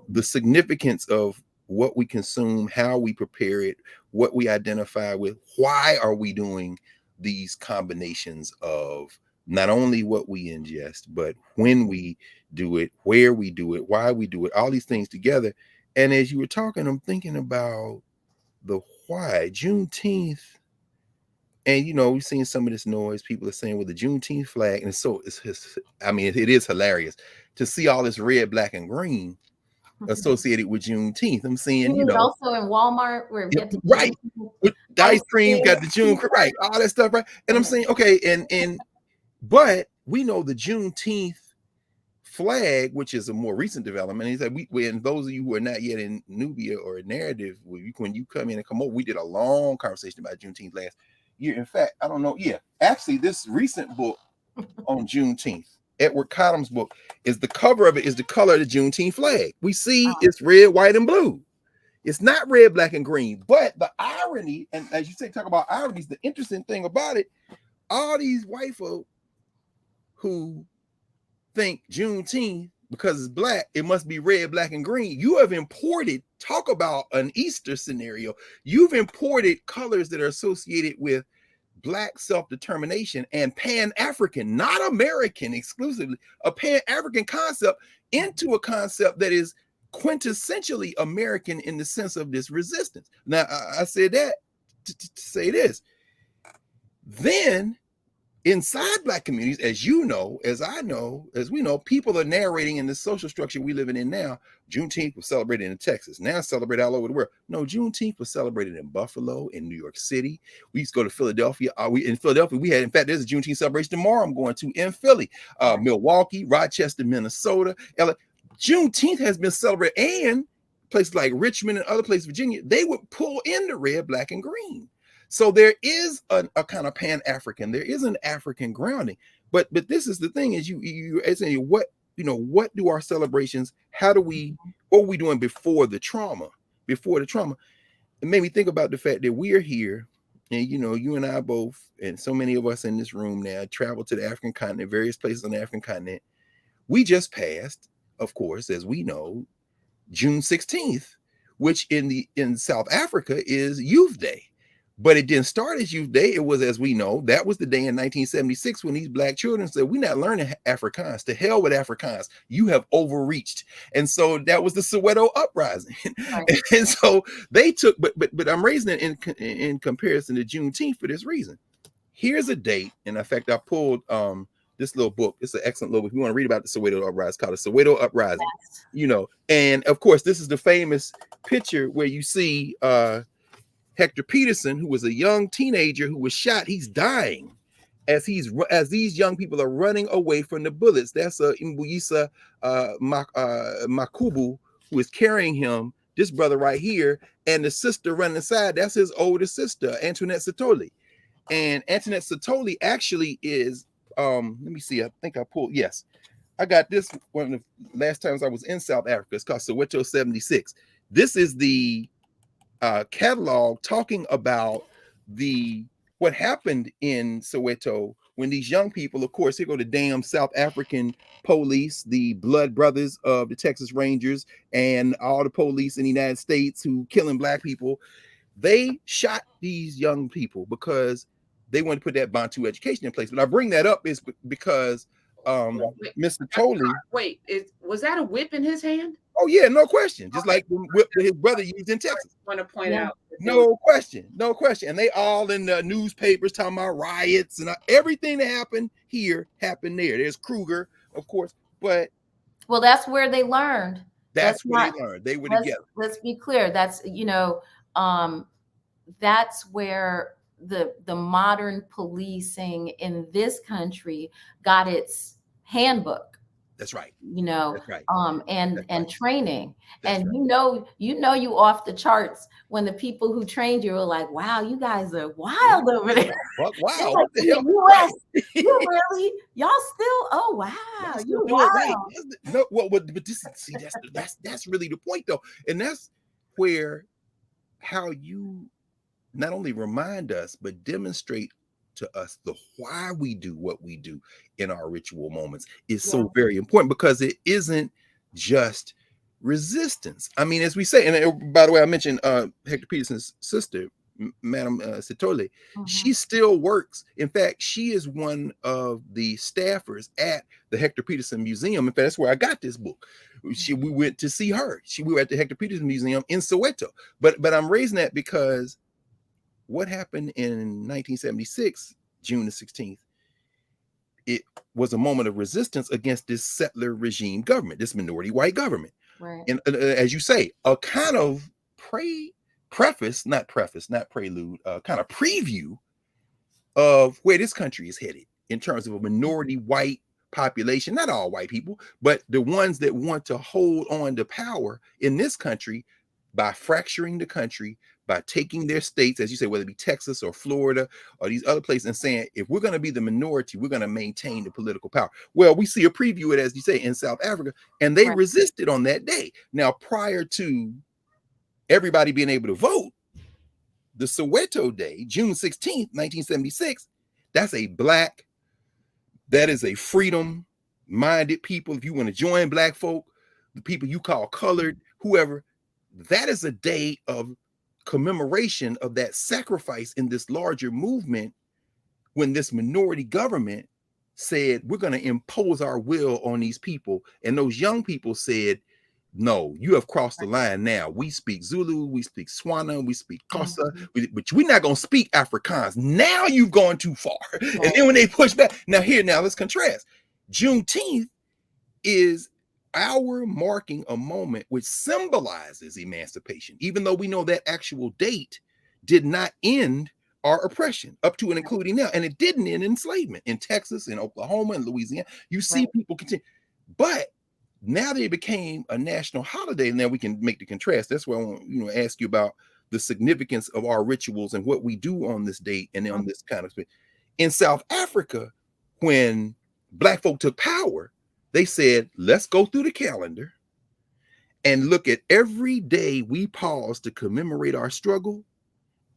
The significance of what we consume, how we prepare it, what we identify with, why are we doing these combinations of not only what we ingest, but when we do it, where we do it, why we do it, all these things together. And as you were talking, I'm thinking about the why. Juneteenth, and we've seen some of this noise. People are saying with the Juneteenth flag, and it is hilarious to see all this red, black, and green associated with Juneteenth. I'm seeing, also in Walmart where we get to right with the ice cream, got the June, right, all that stuff, right? And I'm saying, okay, but we know the Juneteenth flag, which is a more recent development. He said, and those of you who are not yet in Nubia or Narrative, when you come in and come over, we did a long conversation about Juneteenth last year. In fact, I don't know. Yeah, actually, this recent book on Juneteenth, Edward Cottom's book, is the cover of it is the color of the Juneteenth flag. We see it's red, white, and blue. It's not red, black, and green. But the irony, and as you say, talk about ironies, the interesting thing about it, all these white folk who think Juneteenth, because it's black, it must be red, black, and green. You have imported, talk about an Easter scenario. You've imported colors that are associated with Black self-determination and Pan-African, not American exclusively, a Pan-African concept into a concept that is quintessentially American in the sense of this resistance. Now, I said that to say this. Then inside Black communities, as you know, as I know, as we know, people are narrating in the social structure we living in now. Juneteenth was celebrated in Texas, now celebrated all over the world. No, Juneteenth was celebrated in Buffalo, in New York City. We used to go to Philadelphia. In Philadelphia, we had, in fact, there's a Juneteenth celebration tomorrow I'm going to in Philly, Milwaukee, Rochester, Minnesota, LA. Juneteenth has been celebrated, and places like Richmond and other places, Virginia, they would pull in the red, black, and green. So there is a kind of Pan-African, there is an African grounding. But this is the thing, is you saying, what do our celebrations, what are we doing before the trauma? Before the trauma. It made me think about the fact that we are here, and you and I both, and so many of us in this room now, travel to the African continent, various places on the African continent. We just passed, of course, as we know, June 16th, which in South Africa is Youth Day. But it didn't start as Youth Day. It was, as we know, that was the day in 1976 when these Black children said, we're not learning Afrikaans. To hell with Afrikaans. You have overreached. And so that was the Soweto uprising. Right. And so they took, but I'm raising it in comparison to Juneteenth for this reason. Here's a date. And in fact, I pulled this little book. It's an excellent little book. If you want to read about the Soweto uprising, it's called the Soweto Uprising. Yes. And of course, this is the famous picture where you see Hector Peterson, who was a young teenager who was shot. He's dying as these young people are running away from the bullets. That's Mbuyisa Makubu, who is carrying him, this brother right here, and the sister running aside. That's his older sister, Antoinette Satoli. And Antoinette Satoli actually is, let me see, I think I pulled, yes. I got this one of the last times I was in South Africa. It's called Soweto 76. This is the catalog talking about what happened in Soweto when these young people, of course, here go the damn South African police, the blood brothers of the Texas Rangers, and all the police in the United States who killing Black people. They shot these young people because they wanted to put that Bantu education in place. But I bring that up is because Mr. Tolley. Wait, was that a whip in his hand? Oh yeah, no question. Just like the whip that his brother used in Texas. I want to point out. No question. And they all in the newspapers talking about riots and everything that happened here happened there. There's Kruger, of course, but that's where they learned. That's where they learned. They were together. Let's be clear. That's that's where the modern policing in this country got its handbook. That's right. That's right. And training. That's and right. you off the charts when the people who trained you were like, wow, you guys are wild over there. Wow. Like, in the US, you really, y'all still, oh wow, you wild. Right. No, but this, see, that's really the point though. And that's where how you not only remind us, but demonstrate to us the why we do what we do in our ritual moments is so very important, because it isn't just resistance. I mean, as we say, and by the way, I mentioned Hector Peterson's sister, Madam Satole. She still works. In fact, she is one of the staffers at the Hector Peterson Museum. In fact, that's where I got this book. We went to see her. We were at the Hector Peterson Museum in Soweto. But I'm raising that because what happened in 1976, June the 16th, it was a moment of resistance against this settler regime government, this minority white government. Right. And as you say, a kind of not prelude, kind of preview of where this country is headed in terms of a minority white population, not all white people, but the ones that want to hold on to power in this country by fracturing the country, by taking their states, as you say, whether it be Texas or Florida or these other places, and saying, if we're going to be the minority, we're going to maintain the political power. Well, we see a preview of it, as you say, in South Africa, and they resisted on that day. Now, prior to everybody being able to vote, the Soweto Day, June 16th, 1976, that is a freedom-minded people. If you want to join Black folk, the people you call colored, whoever, that is a day of commemoration of that sacrifice in this larger movement when this minority government said, we're going to impose our will on these people. And those young people said, No, you have crossed the line now. We speak Zulu, we speak Swana, we speak Xhosa, but we're not going to speak Afrikaans. Now you've gone too far. Right. And then when they push back, now let's contrast. Juneteenth is our marking a moment which symbolizes emancipation, even though we know that actual date did not end our oppression up to and including now. And it didn't end enslavement in Texas, in Oklahoma, and Louisiana. You see people continue. But now they became a national holiday, and now we can make the contrast. That's why I want to ask you about the significance of our rituals and what we do on this date and on this kind of thing. In South Africa, when Black folk took power, they said, let's go through the calendar and look at every day we pause to commemorate our struggle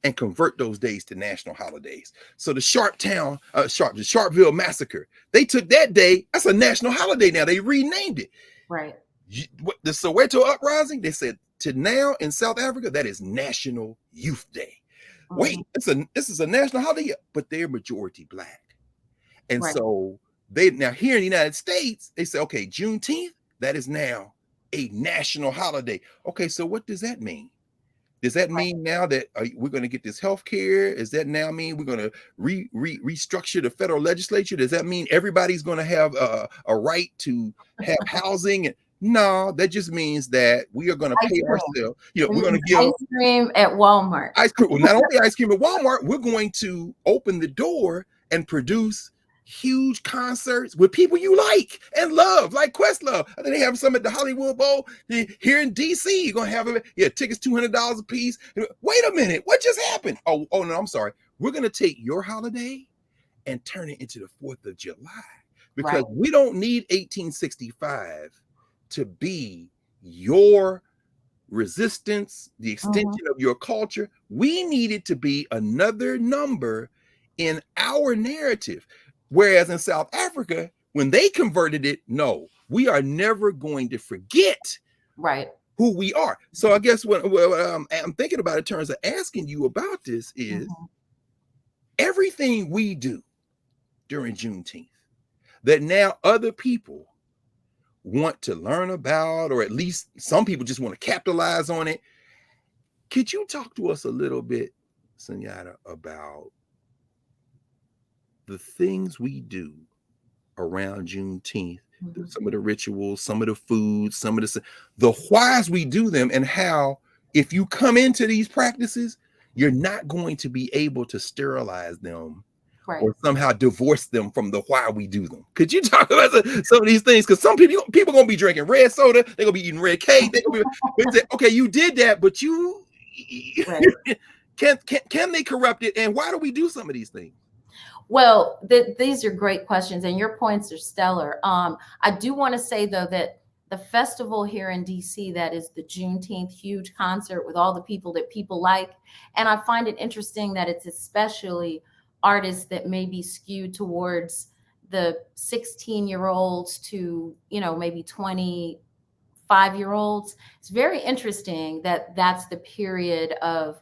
and convert those days to national holidays. So the the Sharpeville massacre, they took that day, that's a national holiday now. They renamed it. Right. The Soweto uprising, they said to now in South Africa, that is National Youth Day. Wait, this is a national holiday, but they're majority Black. And so they now here in the United States, they say, okay, Juneteenth, that is now a national holiday. Okay, so what does that mean? Does that mean now that we're going to get this health care? Does that now mean we're going to restructure the federal legislature? Does that mean everybody's going to have a right to have housing? No, that just means that we are going to pay ourselves. We're going to give ice cream at Walmart. Ice cream. Well, not only ice cream at Walmart, we're going to open the door and produce huge concerts with people you like and love, like Questlove. I think they have some at the Hollywood Bowl here in DC. You're gonna have tickets $200 a piece. Wait a minute, what just happened? Oh no, I'm sorry. We're gonna take your holiday and turn it into the 4th of July because we don't need 1865 to be your resistance, the extension of your culture. We need it to be another number in our narrative. Whereas in South Africa, when they converted it, no, we are never going to forget who we are. So I guess what I'm thinking about in terms of asking you about this is everything we do during Juneteenth that now other people want to learn about, or at least some people just want to capitalize on it. Could you talk to us a little bit, Sunyatta, about the things we do around Juneteenth, some of the rituals, some of the foods, some of the whys we do them, and how if you come into these practices, you're not going to be able to sterilize them or somehow divorce them from the why we do them. Could you talk about some of these things? Because some people gonna be drinking red soda, they're gonna be eating red cake, they're gonna be okay, you did that, but you can they corrupt it? And why do we do some of these things? Well, these are great questions, and your points are stellar. I do want to say, though, that the festival here in DC, that is the Juneteenth huge concert with all the people that people like, and I find it interesting that it's especially artists that may be skewed towards the 16-year-olds to, maybe 25-year-olds. It's very interesting that that's the period of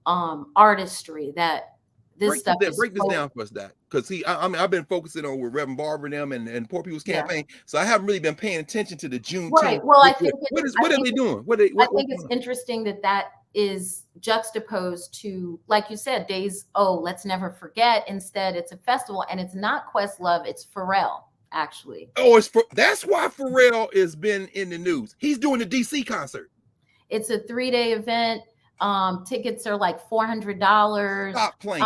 artistry that break this down for us, Doc. Because see, I've been focusing on with Reverend Barber and them and Poor People's Campaign, so I haven't really been paying attention to the Juneteenth. Right. Well, I think what are they doing? I think it's interesting that is juxtaposed to, like you said, days. Oh, let's never forget. Instead, it's a festival, and it's not Questlove. It's Pharrell, actually. Oh, that's why Pharrell has been in the news. He's doing the DC concert. It's a 3-day event. Tickets are like $400. Stop playing.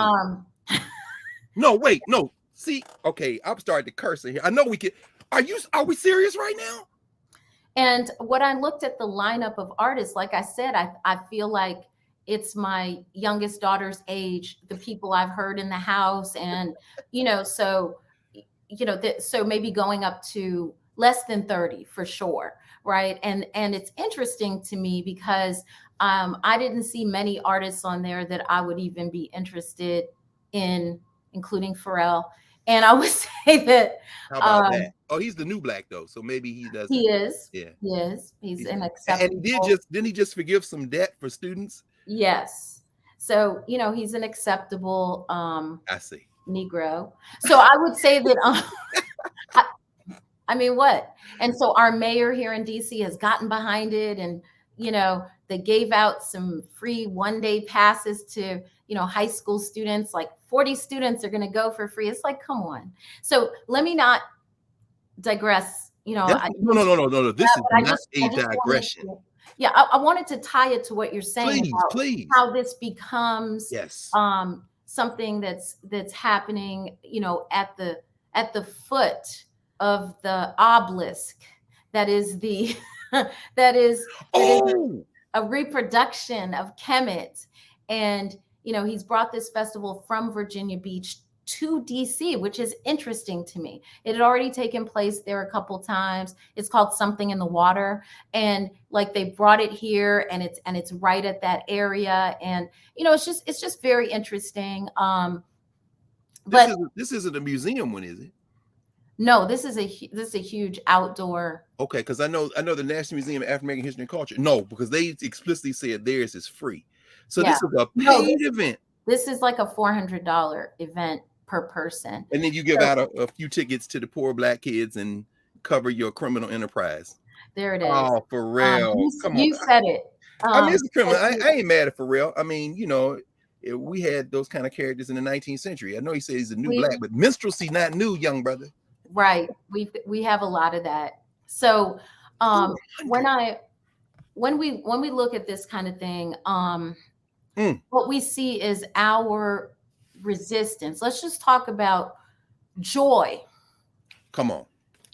No, wait, no. See, okay, I'm starting to curse here. I know we can. Are we serious right now? And when I looked at the lineup of artists, like I said, I feel like it's my youngest daughter's age, the people I've heard in the house, and so maybe going up to less than 30 for sure, right? And it's interesting to me because I didn't see many artists on there that I would even be interested in, including Pharrell. And I would say that. How about that? Oh, he's the new Black though, so maybe he does. He is. Yeah. He is. He's an acceptable. And didn't he just forgive some debt for students? Yes. So he's an acceptable. I see. Negro. So I would say that. I mean, what? And so our mayor here in DC has gotten behind it, and they gave out some free one-day passes to high school students. Like 40 students are going to go for free. It's like, come on. So let me not digress. No. This is not a digression. I wanted to tie it to what you're saying about please. how this becomes yes. Something that's happening, at the foot of the obelisk. That is the that is a reproduction of Kemet, and he's brought this festival from Virginia Beach to DC, which is interesting to me. It had already taken place there a couple times. It's called Something in the Water, and like they brought it here, and it's right at that area, and it's just very interesting. But this isn't a museum one, is it? No, this is a huge outdoor. Okay, because I know the National Museum of African American History and Culture. No, because they explicitly said theirs is free. So this is a paid event. This is like a $400 event per person. And then you give out a few tickets to the poor Black kids and cover your criminal enterprise. There it is. Oh, for real. Come on. You said it. I mean, it's a criminal. I ain't mad at Pharrell. I mean, we had those kind of characters in the 19th century. I know he said he's a new Black, but minstrelsy not new, young brother. Right. We have a lot of that. So when we look at this kind of thing, what we see is our resistance. Let's just talk about joy. Come on.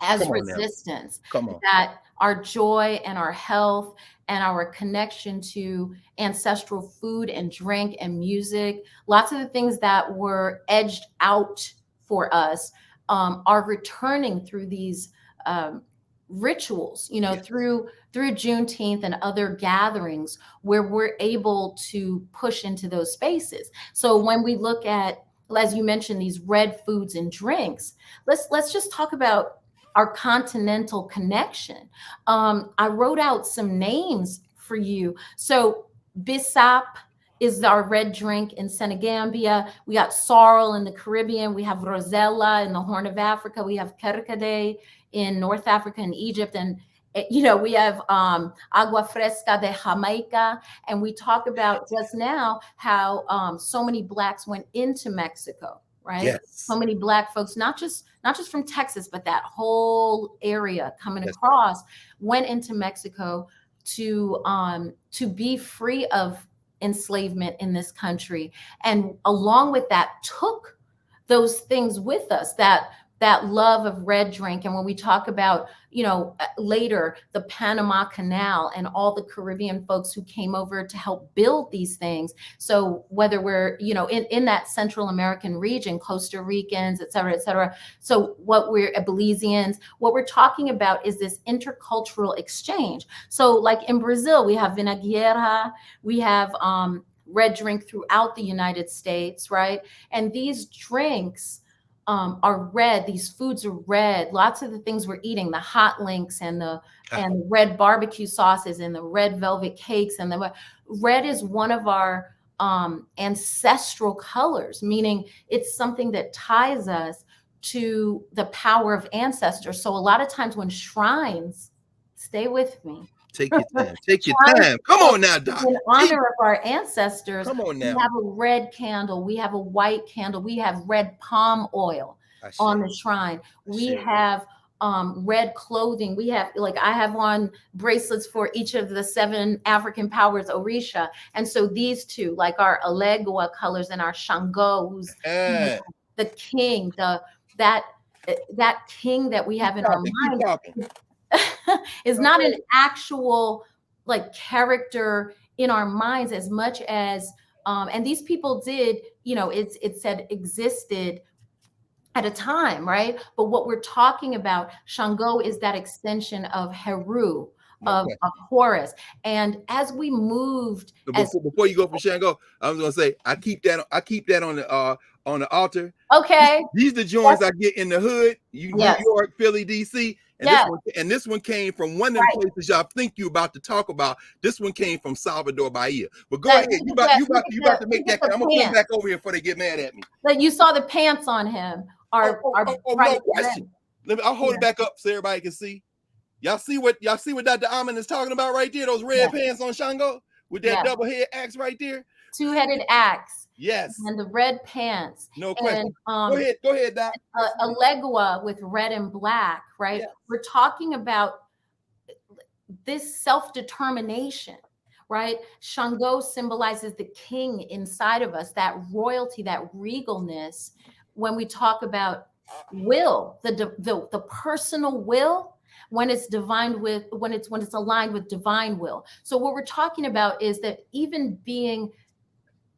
As resistance. Come on. That our joy and our health and our connection to ancestral food and drink and music, lots of the things that were edged out for us are returning through these rituals, through Juneteenth and other gatherings where we're able to push into those spaces. So when we look at, as you mentioned, these red foods and drinks, let's just talk about our continental connection. I wrote out some names for you. So Bissap is our red drink in Senegambia. We got sorrel in the Caribbean. We have Rosella in the Horn of Africa. We have Kerkade in North Africa and Egypt. And, we have Agua Fresca de Jamaica. And we talk about just now how so many Blacks went into Mexico, right? Yes. So many Black folks, not just from Texas, but that whole area coming across, went into Mexico to be free of enslavement in this country, and along with that took those things with us, that love of red drink. And when we talk about later the Panama Canal and all the Caribbean folks who came over to help build these things, so whether we're in that Central American region, Costa Ricans, et cetera, so what we're Belizeans, what we're talking about is this intercultural exchange. So like in Brazil, we have vinagueira, we have red drink throughout the United States, right? And these drinks are red. These foods are red. Lots of the things we're eating, the hot links and the red barbecue sauces and the red velvet cakes, and the red is one of our ancestral colors, meaning it's something that ties us to the power of ancestors. So a lot of times when shrines, stay with me. Take your time. Take your time. Come on now, Doc. In honor of our ancestors, come on now. We have a red candle. We have a white candle. We have red palm oil on the shrine. We have red clothing. We have, I have on bracelets for each of the 7 African powers, Orisha. And so these two, like our Alegua colors and our Shango, who's the king, that king that we have in our mind. Is not an actual character in our minds as much as and these people did, it said existed at a time, right? But what we're talking about, Shango is that extension of Heru, of Horus. And as we moved, before you go from Shango, I was gonna say I keep that on the altar. Okay. These the joints I get in the hood, New York, Philly, DC. And this one came from one of them places y'all think you about to talk about. This one came from Salvador Bahia. But go ahead. You about to make that. I'm gonna come back over here before they get mad at me. Like you saw the pants on him. No question. I'll hold it back up so everybody can see. Y'all see what Dr. Amen is talking about right there? Those red pants on Shango with that double head axe right there. Two-headed axe. Yes. And the red pants. No question. And, go ahead, Doc. A legua with red and black, right? Yes. We're talking about this self-determination, right? Shango symbolizes the king inside of us, that royalty, that regalness. When we talk about will, the personal will, when it's when it's aligned with divine will. So what we're talking about is that even being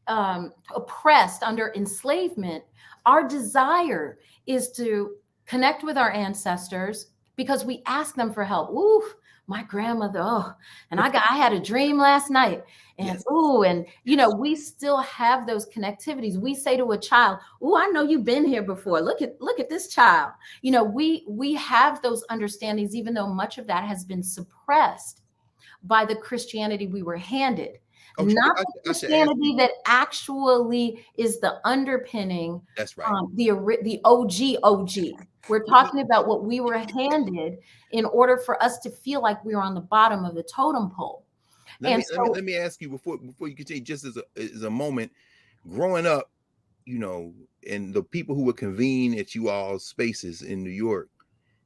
oppressed under enslavement, our desire is to connect with our ancestors because we ask them for help. Ooh, my grandmother, and I had a dream last night, and and we still have those connectivities. We say to a child, "Ooh, I know you've been here before. Look at this child." We have those understandings, even though much of that has been suppressed by the Christianity we were handed. Not the Christianity that actually is the underpinning. That's right. The OG. We're talking about what we were handed in order for us to feel like we were on the bottom of the totem pole. Let me ask you before you continue, just as a moment, growing up, and the people who would convene at you all's spaces in New York,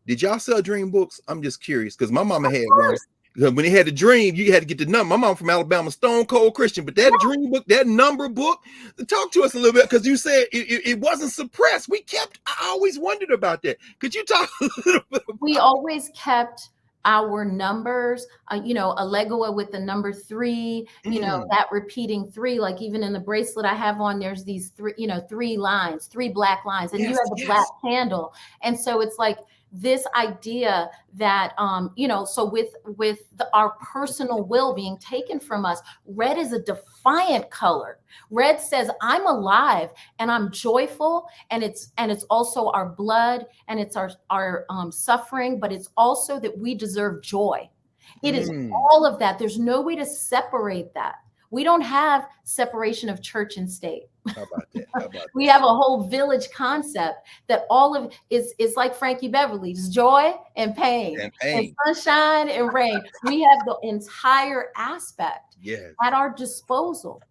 did y'all sell dream books? I'm just curious because my mama had one. When they had a dream, you had to get the number. My mom from Alabama, stone cold Christian, but that dream book, that number book, talk to us a little bit because you said it wasn't suppressed. I always wondered about that. Could you talk a little bit about We always kept our numbers, a legua with the number 3, that repeating 3, like even in the bracelet I have on, there's these 3 lines, 3 black lines, and you have the black candle. And so it's like this idea that, so with our personal will being taken from us, red is a defiant color. Red says, I'm alive and I'm joyful, and it's also our blood, and it's our suffering, but it's also that we deserve joy. It is all of that. There's no way to separate that. We don't have separation of church and state. How about that? We have a whole village concept that all of is like Frankie Beverly's joy and pain, and sunshine and rain. We have the entire aspect at our disposal.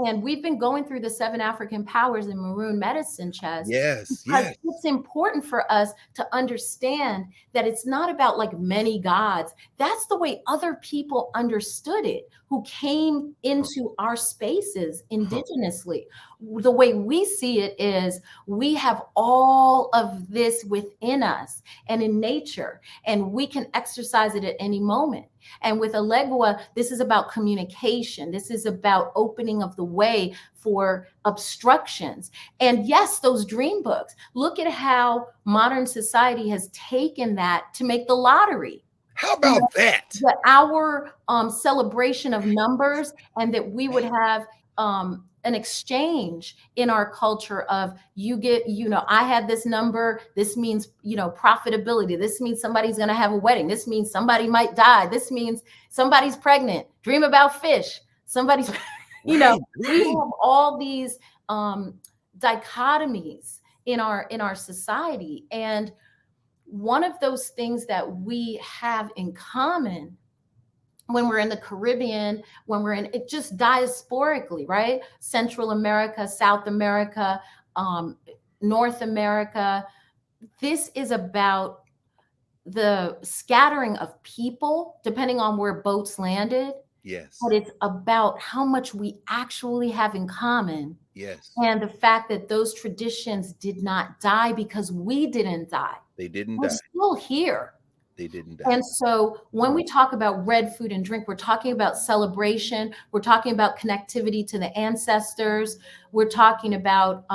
And we've been going through the 7 African powers in maroon medicine chest. Because it's important for us to understand that it's not about like many gods. That's the way other people understood it, who came into our spaces indigenously. The way we see it is we have all of this within us and in nature, and we can exercise it at any moment. And with Alegua, this is about communication. This is about opening of the way for obstructions. And yes, those dream books. Look at how modern society has taken that to make the lottery. How about that? Our celebration of numbers, and that we would have an exchange in our culture of I had this number. This means, profitability. This means somebody's going to have a wedding. This means somebody might die. This means somebody's pregnant. Dream about fish. Somebody's, we have all these dichotomies in our society. And one of those things that we have in common when we're in the Caribbean, when we're in it, just diasporically, right? Central America, South America, North America. This is about the scattering of people, depending on where boats landed. Yes. But it's about how much we actually have in common. Yes. And the fact that those traditions did not die because we didn't die. They didn't We're die. still here. They didn't die. And so when we talk about red food and drink, we're talking about celebration. We're talking about connectivity to the ancestors. We're talking about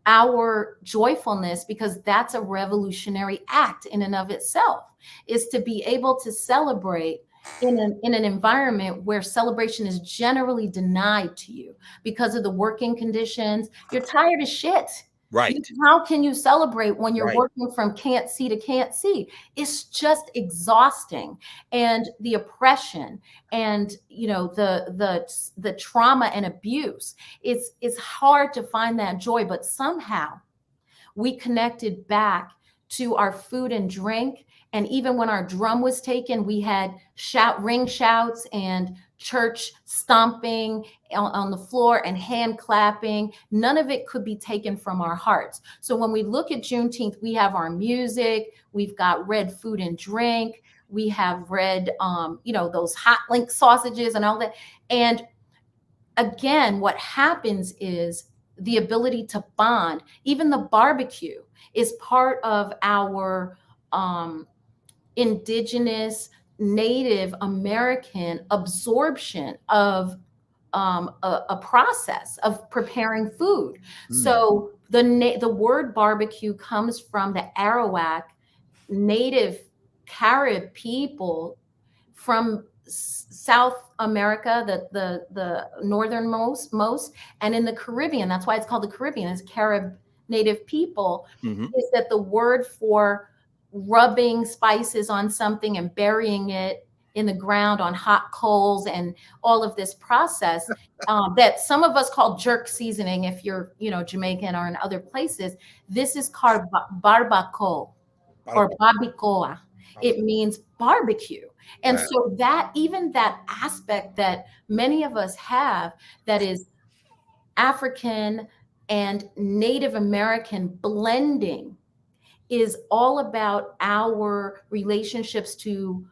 our joyfulness, because that's a revolutionary act in and of itself, is to be able to celebrate in an environment where celebration is generally denied to you because of the working conditions. You're tired of shit. Right. How can you celebrate when you're working from can't see to can't see? It's just exhausting. And the oppression and, the trauma and abuse, it's hard to find that joy, but somehow we connected back to our food and drink. And even when our drum was taken, we had ring shouts and church stomping on the floor and hand clapping. None of it could be taken from our hearts. So when we look at Juneteenth, we have our music, we've got red food and drink, we have red, those hot link sausages and all that. And again, what happens is the ability to bond. Even the barbecue is part of our indigenous Native American absorption of a process of preparing food. So the word barbecue comes from the Arawak Native Carib people from South America, the northernmost, and in the Caribbean. That's why it's called the Caribbean, is Carib Native people. Is that the word for rubbing spices on something and burying it in the ground on hot coals and all of this process that some of us call jerk seasoning if you're, Jamaican or in other places. This is called barbacoa or barbacoa. It means barbecue. And so that even that aspect that many of us have, that is African and Native American blending, is all about our relationships to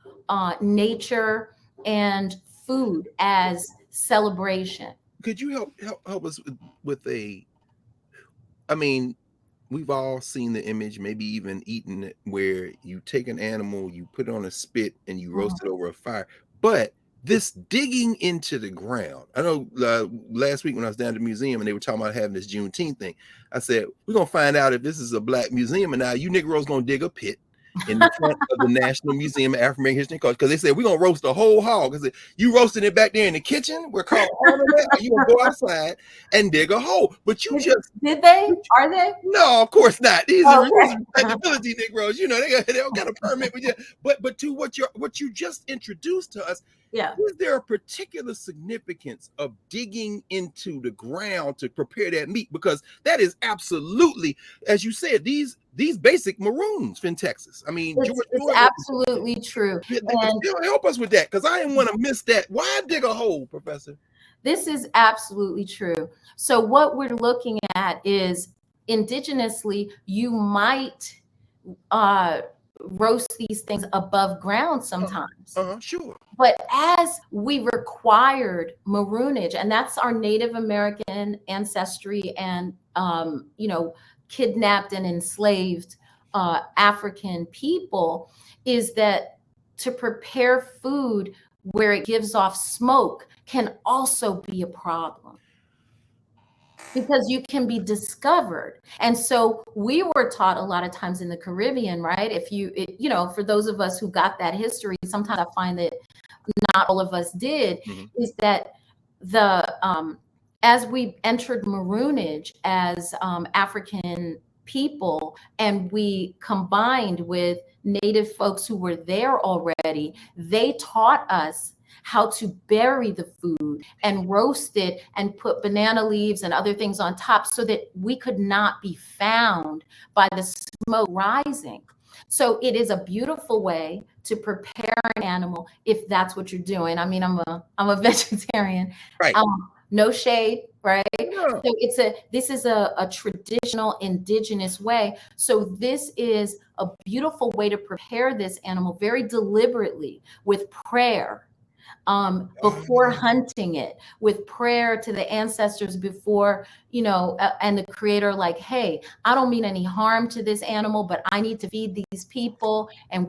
nature and food as celebration. Could you help us with I mean, we've all seen the image, maybe even eaten it, where you take an animal, you put it on a spit and you roast it over a fire. But this digging into the ground, I know last week when I was down at the museum and they were talking about having this Juneteenth thing, I said, we're going to find out if this is a Black museum. And now you Negroes going to dig a pit in the front of the National Museum of African American History and Culture, because they said we're gonna roast the whole hog. Because you roasting it back there in the kitchen where Carl Arnold at, or you gonna go outside and dig a hole? But you just did they? Are they? No, of course not. These are respectability Negroes. They don't got a permit. But to what you just introduced to us. Yeah. Is there a particular significance of digging into the ground to prepare that meat? Because that is absolutely, as you said, these basic maroons in Texas. I mean, it's absolutely true. And help us with that, because I didn't want to miss that. Why dig a hole, Professor? This is absolutely true. So what we're looking at is indigenously, you might roast these things above ground sometimes. Sure. But as we required maroonage, and that's our Native American ancestry and, kidnapped and enslaved African people, is that to prepare food where it gives off smoke can also be a problem, because you can be discovered. And so we were taught a lot of times in the Caribbean, right? For those of us who got that history, sometimes I find that not all of us did, is that as we entered maroonage as African people, and we combined with Native folks who were there already, they taught us how to bury the food and roast it and put banana leaves and other things on top so that we could not be found by the smoke rising. So it is a beautiful way to prepare an animal if that's what you're doing. I mean, I'm a vegetarian. Right. No shade, right? No. So this is a traditional indigenous way. So this is a beautiful way to prepare this animal very deliberately, with prayer. Before hunting it, with prayer to the ancestors before, and the creator, like, hey, I don't mean any harm to this animal, but I need to feed these people, and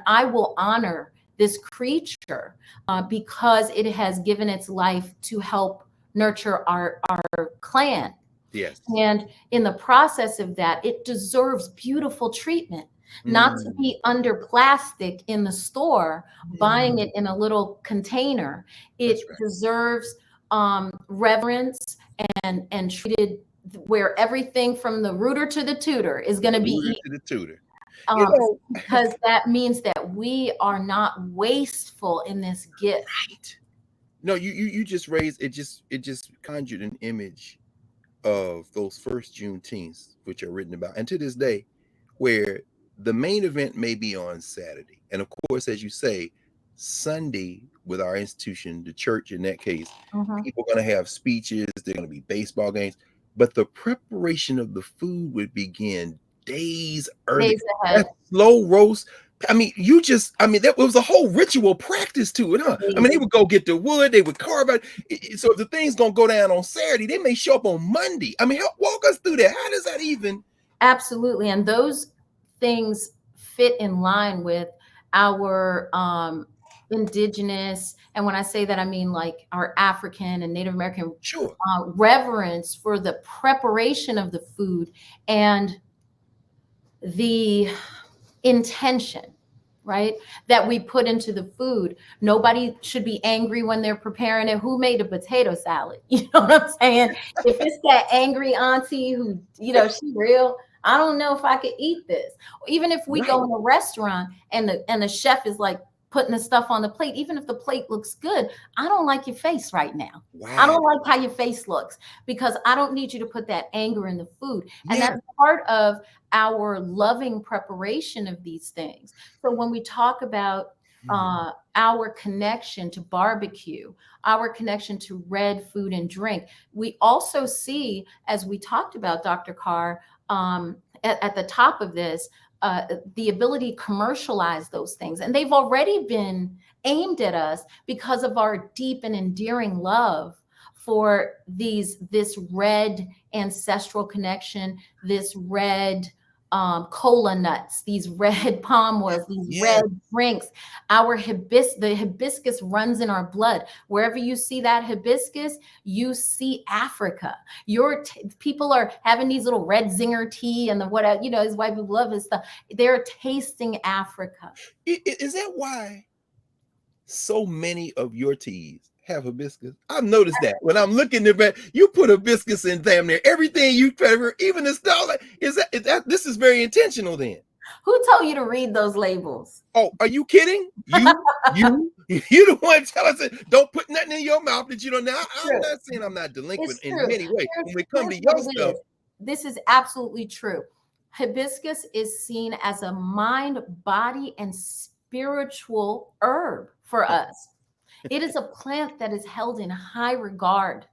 I will honor this creature because it has given its life to help nurture our clan. Yes. And in the process of that, it deserves beautiful treatment. Not to be under plastic in the store, buying it in a little container. It deserves reverence and treated where everything from the rooter to the tutor is going to be eaten. To the tutor. Because that means that we are not wasteful in this gift. Right. No, you just raised it. Just conjured an image of those first Juneteenths, which are written about, and to this day, where the main event may be on Saturday. And of course, as you say, Sunday with our institution, the church in that case, people are going to have speeches, there are going to be baseball games, but the preparation of the food would begin days early. Days ahead. That slow roast. I mean, that was a whole ritual practice to it, huh? I mean, they would go get the wood, they would carve it. So if the thing's going to go down on Saturday, they may show up on Monday. I mean, walk us through that. How does that even? Absolutely. And those things fit in line with our indigenous, and when I say that, I mean like our African and Native American reverence for the preparation of the food and the intention, right, that we put into the food. Nobody should be angry when they're preparing it. Who made a potato salad? You know what I'm saying? If it's that angry auntie who, she real, I don't know if I could eat this. Even if we go in a restaurant and the chef is like putting the stuff on the plate, even if the plate looks good, I don't like your face right now. Wow. I don't like how your face looks, because I don't need you to put that anger in the food. And that's part of our loving preparation of these things. So when we talk about our connection to barbecue, our connection to red food and drink, we also see, as we talked about, Dr. Carr, at the top of this, the ability to commercialize those things. And they've already been aimed at us because of our deep and endearing love for this red ancestral connection, this red cola nuts, these red palm oils, these red drinks. The hibiscus runs in our blood. Wherever you see that hibiscus, you see Africa. People are having these little red zinger tea and as white people love this stuff. They're tasting Africa. Is that why so many of your teas have hibiscus? I've noticed that when I'm looking at it, you put hibiscus in damn near everything you cover, even the stuff. Is that this is very intentional then? Who told you to read those labels? Oh, are you kidding? You the one tell us that don't put nothing in your mouth that you don't know. I'm not saying I'm not delinquent in many ways. When we come to your stuff, this is absolutely true. Hibiscus is seen as a mind, body, and spiritual herb for us. It is a plant that is held in high regard.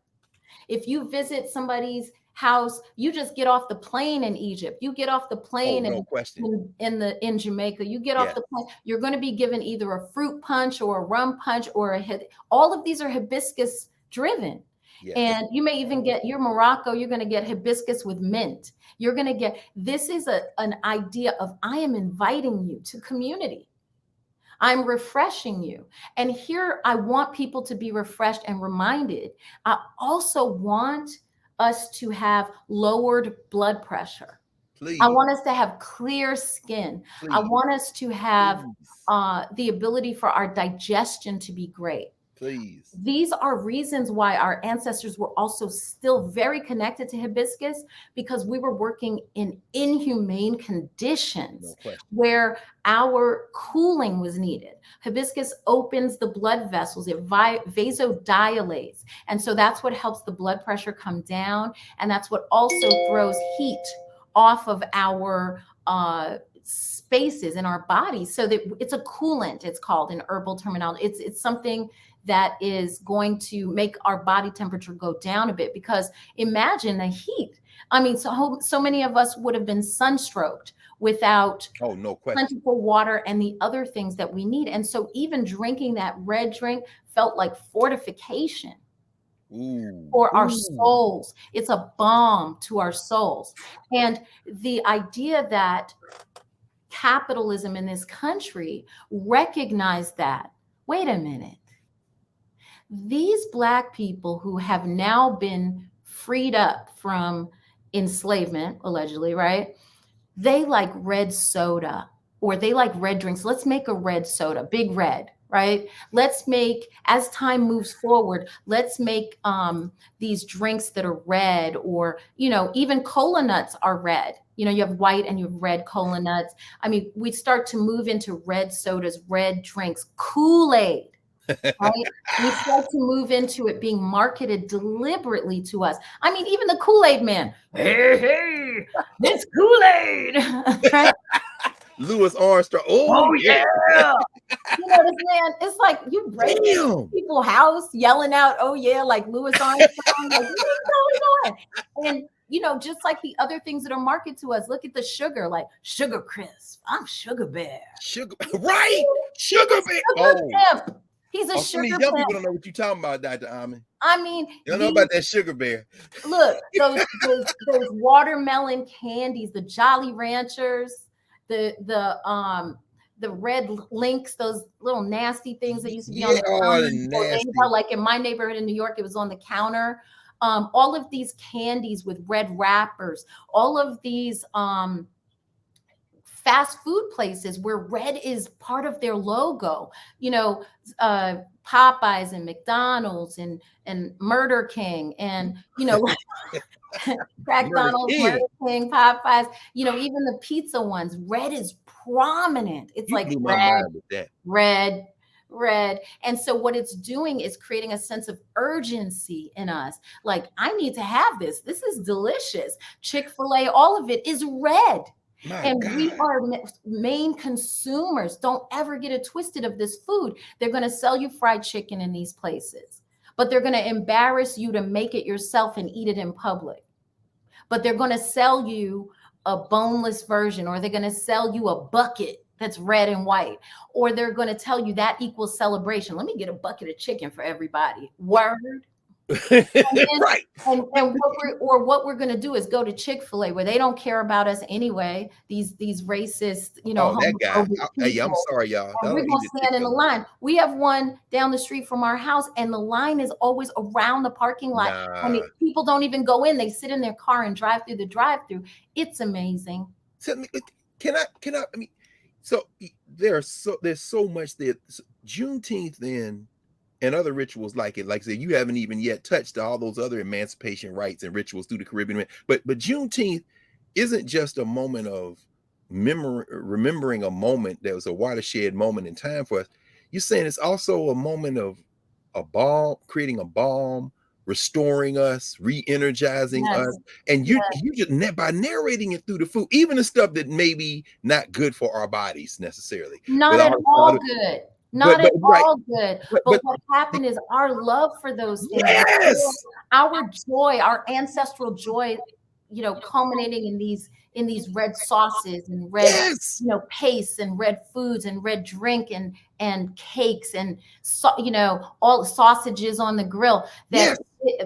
If you visit somebody's house, you just get off the plane in Egypt, you get off the plane in Jamaica, you get off the plane, you're going to be given either a fruit punch or a rum punch or all of these are hibiscus driven. Yes. And you may even get Morocco, you're going to get hibiscus with mint. You're going to get, this is an idea of, I am inviting you to community. I'm refreshing you. And here I want people to be refreshed and reminded. I also want us to have lowered blood pressure. Please. I want us to have clear skin. Please. I want us to have the ability for our digestion to be great. Please. These are reasons why our ancestors were also still very connected to hibiscus, because we were working in inhumane conditions where our cooling was needed. Hibiscus opens the blood vessels, it vasodilates. And so that's what helps the blood pressure come down. And that's what also throws heat off of our spaces in our bodies. So that it's a coolant, it's called in herbal terminology. It's something that is going to make our body temperature go down a bit, because imagine the heat. I mean, so many of us would have been sunstroked without plentiful water and the other things that we need. And so even drinking that red drink felt like fortification for our souls. It's a balm to our souls. And the idea that capitalism in this country recognized that, wait a minute, these Black people who have now been freed up from enslavement, allegedly, right? They like red soda, or they like red drinks. Let's make a red soda, big red, right? Let's make, as time moves forward, let's make these drinks that are red, or, even cola nuts are red. You have white and you have red cola nuts. I mean, we start to move into red sodas, red drinks, Kool-Aid. Right? We start to move into it being marketed deliberately to us. I mean, even the Kool-Aid man, hey, it's Kool-Aid. Right? Louis Armstrong. Oh yeah. You know, this man, it's like you break into people's house yelling out, "Oh yeah," like Louis Armstrong. Like, what's going on? And you know, just like the other things that are marketed to us, look at the sugar, like Sugar Crisp. I'm Sugar Bear. Sugar, right? Sugar Bear. Sugar pimp. He's a some of sugar these young pimp. people don't know what you're talking about, Dr. Amen. I mean, You don't know about that Sugar Bear. Look, those watermelon candies, the Jolly Ranchers, the red links, those little nasty things that used to be on the counter. Like in my neighborhood in New York, it was on the counter. All of these candies with red wrappers, all of these fast food places where red is part of their logo, you know, Popeyes and McDonald's and Murder King and, you know, McDonald's, Murder King, Popeyes, you know, even the pizza ones, red is prominent. It's like red. And so what it's doing is creating a sense of urgency in us. Like, I need to have this. This is delicious. Chick-fil-A, all of it is red. We are main consumers. Don't ever get it twisted of this food. They're going to sell you fried chicken in these places, but they're going to embarrass you to make it yourself and eat it in public. But they're going to sell you a boneless version, or they're going to sell you a bucket that's red and white, or they're going to tell you that equals celebration. Let me get a bucket of chicken for everybody. Word. Right. And what we're going to do is go to Chick-fil-A, where they don't care about us anyway. These racist, you know, that guy. Hey, I'm sorry, y'all. We're going to stand in the line. We have one down the street from our house, and the line is always around the parking lot. I mean, people don't even go in. They sit in their car and drive through the drive-through. It's amazing. Can I? I mean, so there's so much there. Juneteenth then. And other rituals like it, like I said, you haven't even yet touched all those other emancipation rights and rituals through the Caribbean. But Juneteenth isn't just a moment of remembering a moment that was a watershed moment in time for us. You're saying it's also a moment of creating a balm, restoring us, re-energizing us. And you just by narrating it through the food, even the stuff that maybe not good for our bodies necessarily. Not at all good. Not at all good. But what happened is our love for those things, our joy, our ancestral joy, you know, culminating in these red sauces and red, you know, pastes and red foods and red drink and cakes and you know, all the sausages on the grill, that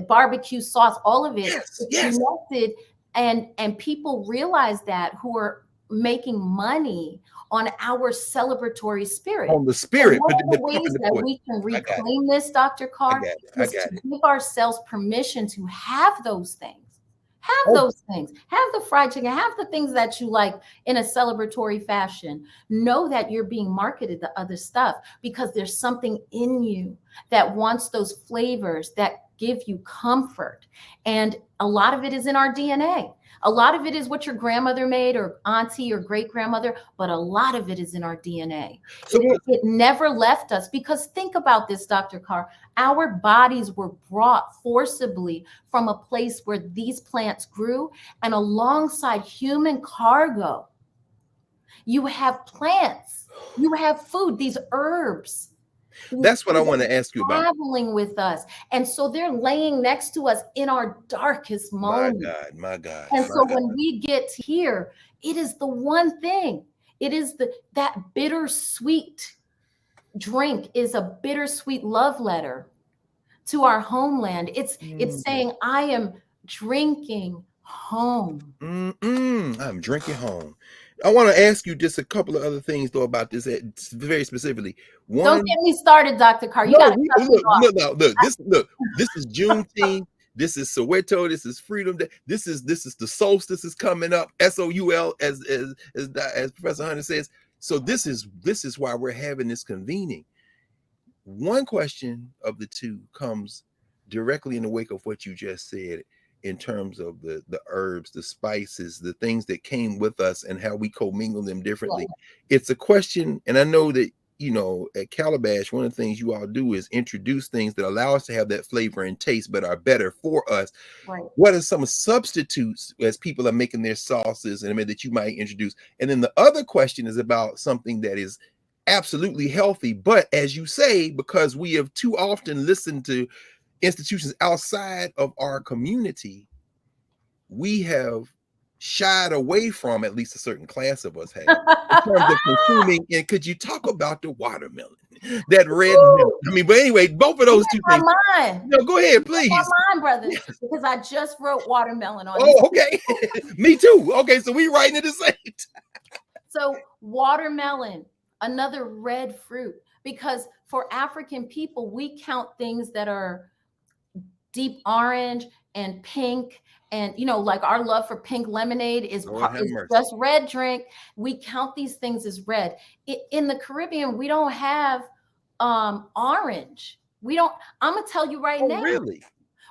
barbecue sauce, all of it is connected, and people realize that who are making money on our celebratory spirit. On the spirit. One of the ways that we can reclaim this, Dr. Carr, is to give ourselves permission to have those things. Have those things. Have the fried chicken. Have the things that you like in a celebratory fashion. Know that you're being marketed the other stuff because there's something in you that wants those flavors that give you comfort. And a lot of it is in our DNA. A lot of it is what your grandmother made or auntie or great grandmother, but a lot of it is in our DNA. It never left us, because think about this, Dr. Carr. Our bodies were brought forcibly from a place where these plants grew, and alongside human cargo, you have plants, you have food, these herbs. That's what I want to ask you about. Traveling with us. And so they're laying next to us in our darkest moments. My God. And so when we get here, it is the one thing. It is that bittersweet drink is a bittersweet love letter to our homeland. It's saying, I am drinking home. I'm drinking home. I want to ask you just a couple of other things though about this very specifically. One, don't get me started, Dr. Carr. You gotta look. This is Juneteenth. This is Soweto. This is Freedom Day. This is the solstice is coming up. SOUL, as Professor Hunter says. So this is why we're having this convening. One question of the two comes directly in the wake of what you just said, in terms of the herbs, the spices, the things that came with us and how we commingle them differently. It's a question, and I know that you know, at Calabash, one of the things you all do is introduce things that allow us to have that flavor and taste, but are better for us. Right. What are some substitutes as people are making their sauces and I mean that you might introduce? And then the other question is about something that is absolutely healthy, but as you say, because we have too often listened to institutions outside of our community, we have shied away from, at least a certain class of us have, in terms of consuming. And could you talk about the watermelon, that red melon? I mean, but anyway, both of those two things. Mind. No, go ahead, please. My mind, brother, because I just wrote watermelon on. Oh, okay. Me too. Okay, so we writing it the same time. So watermelon, another red fruit, because for African people, we count things that are deep orange and pink. And, you know, like our love for pink lemonade is just red drink. We count these things as red. In the Caribbean, we don't have orange. We don't, I'm going to tell you right now. Really?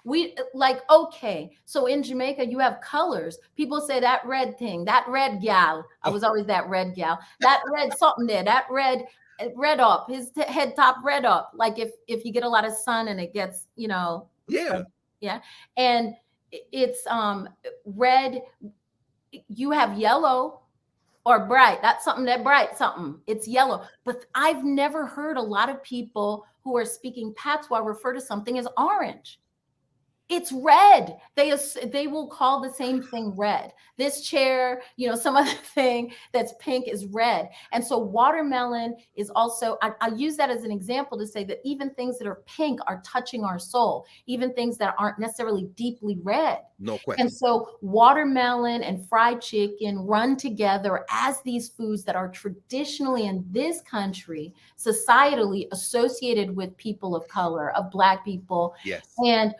We like, okay, so in Jamaica, you have colors. People say that red thing, that red gal. I was always that red gal. That red something there, that red up, his head top red up. Like if you get a lot of sun and it gets, you know. Yeah. Like, yeah. And it's red. You have yellow or bright. That's something that bright something. It's yellow. But I've never heard a lot of people who are speaking patois refer to something as orange. It's red. They will call the same thing red. This chair, you know, some other thing that's pink is red. And so watermelon is also, I use that as an example to say that even things that are pink are touching our soul, even things that aren't necessarily deeply red. No question. And so watermelon and fried chicken run together as these foods that are traditionally in this country, societally associated with people of color, of Black people. Yes. And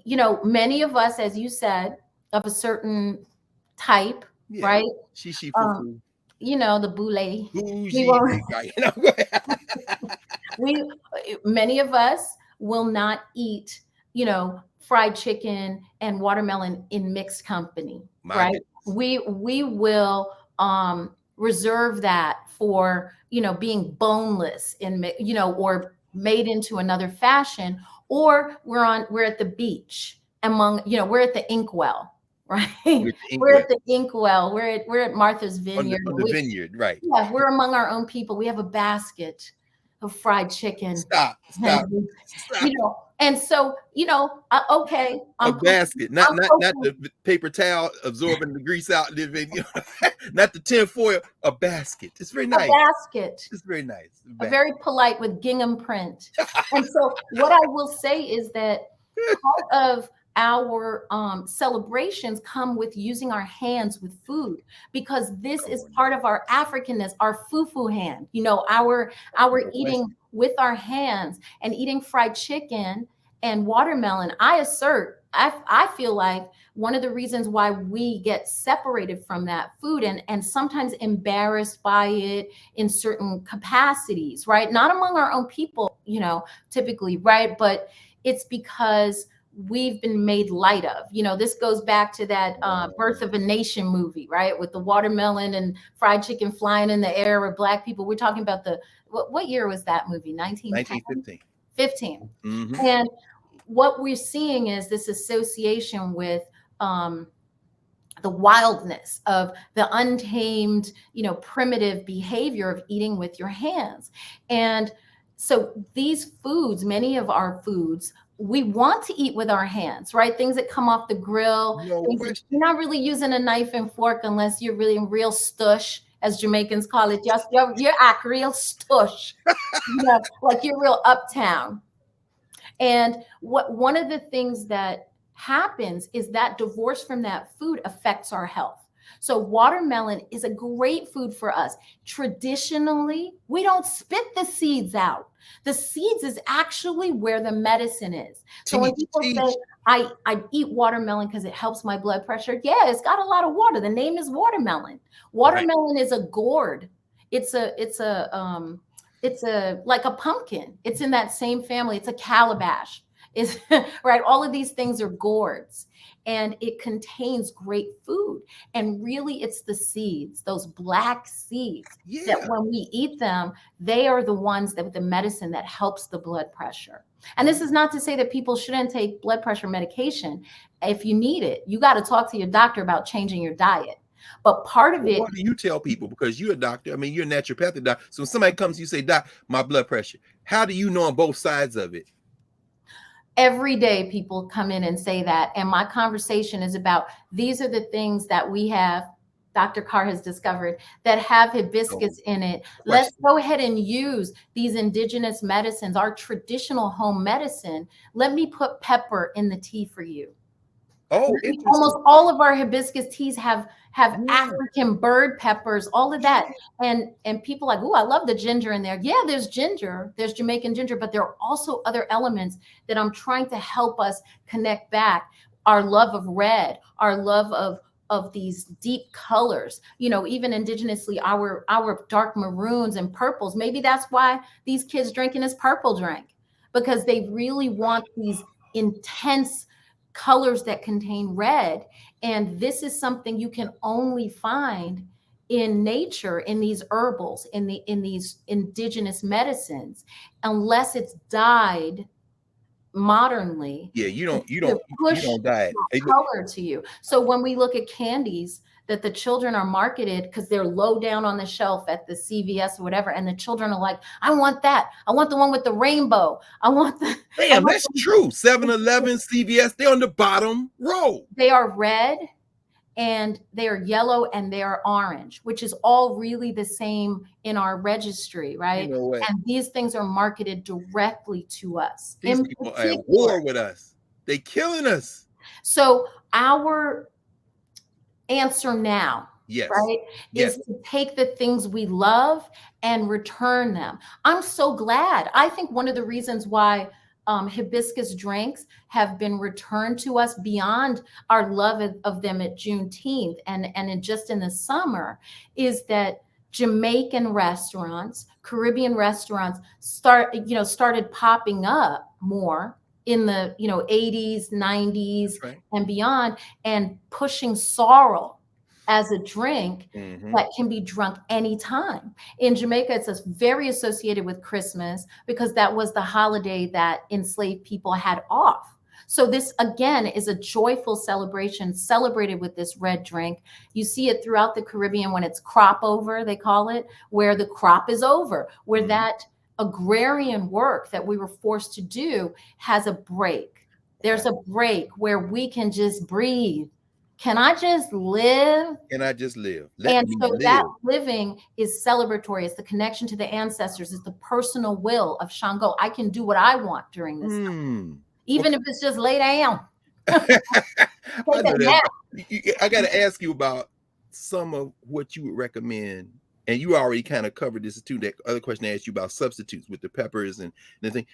you know, many of us, as you said, of a certain type, Yeah. right? Shishi you know, the boule. Many of us will not eat, you know, fried chicken and watermelon in mixed company, right? We will reserve that for, you know, being boneless in, you know, or made into another fashion. Or we're at the beach we're at the inkwell, right? We're at the inkwell. We're at Martha's Vineyard. On the vineyard, right? Yeah, we're among our own people. We have a basket of fried chicken. Stop. You know, and so, you know, okay. A basket, not the paper towel absorbing the grease out. Not the tin foil, a basket. It's very nice. A basket. It's very nice. Very polite with gingham print. And so what I will say is that part of our celebrations come with using our hands with food, because this is part of our Africanness, our fufu hand, you know, our eating with our hands and eating fried chicken and watermelon. I feel like one of the reasons why we get separated from that food and sometimes embarrassed by it in certain capacities, right? Not among our own people, you know, typically, right? But it's because we've been made light of. You know, this goes back to that Birth of a Nation movie, right? With the watermelon and fried chicken flying in the air with Black people. We're talking about what year was that movie? 1915. 15. Mm-hmm. And what we're seeing is this association with the wildness of the untamed, you know, primitive behavior of eating with your hands. And so these foods, many of our foods, we want to eat with our hands, right? Things that come off the grill. You're not really using a knife and fork unless you're really real stush, as Jamaicans call it. You're act real stush, like you're real uptown. And one of the things that happens is that divorce from that food affects our health. So watermelon is a great food for us. Traditionally, we don't spit the seeds out. The seeds is actually where the medicine is. So when people say, I eat watermelon because it helps my blood pressure, yeah, it's got a lot of water. The name is watermelon. Watermelon is a gourd. It's like a pumpkin. It's in that same family. It's a calabash. It's right. All of these things are gourds. and it contains great food. And really, it's the seeds, those black seeds, that Yeah. when we eat them, they are the ones that the medicine that helps the blood pressure. And this is not to say that people shouldn't take blood pressure medication. If you need it, you got to talk to your doctor about changing your diet. But part of it, What do you tell people? Because you're a doctor. I mean, you're a naturopathic doctor. So when somebody comes to you, say, Doc, my blood pressure. How do you know on both sides of it? every day people come in and say that. And my conversation is about, these are the things that we have, Dr. Carr has discovered, that have hibiscus in it. Let's go ahead and use these indigenous medicines, our traditional home medicine. Let me put pepper in the tea for you. Oh, interesting. Almost all of our hibiscus teas have African bird peppers, all of that. And people like, oh, I love the ginger in there. Yeah, there's ginger, there's Jamaican ginger, but there are also other elements that I'm trying to help us connect back. Our love of red, our love of these deep colors, you know, even indigenously, our dark maroons and purples. Maybe that's why these kids drinking this purple drink, because they really want these intense colors that contain red. And this is something you can only find in nature, in these herbals, in these indigenous medicines, unless it's dyed modernly. Yeah, you don't dye it. Color to you. So when we look at candies that the children are marketed because they're low down on the shelf at the CVS or whatever, and the children are like, I want that. I want the one with the rainbow. I want the. Damn, that's true. 7-Eleven, CVS, they're on the bottom row. They are red, and they are yellow, and they are orange, which is all really the same in our registry, right? You know what? And these things are marketed directly to us. These people are at war with us. They killing us. So our answer now, yes, right, is to take the things we love and return them. I'm so glad. I think one of the reasons why hibiscus drinks have been returned to us beyond our love of them at Juneteenth and just in the summer is that Jamaican restaurants, Caribbean restaurants started popping up more in the 80s, 90s, and beyond, and pushing sorrel as a drink that can be drunk anytime. In Jamaica, it's very associated with Christmas because that was the holiday that enslaved people had off. So this, again, is a joyful celebration celebrated with this red drink. You see it throughout the Caribbean when it's crop over, they call it, where the crop is over, where that agrarian work that we were forced to do has a break. There's a break where we can just breathe. Can I just live? Can I just live? And so that living is celebratory. It's the connection to the ancestors. It's the personal will of Shango. I can do what I want during this time, even if it's just lay down. I got to ask you about some of what you would recommend. And you already kind of covered this too. That other question I asked you about substitutes with the peppers and the thing.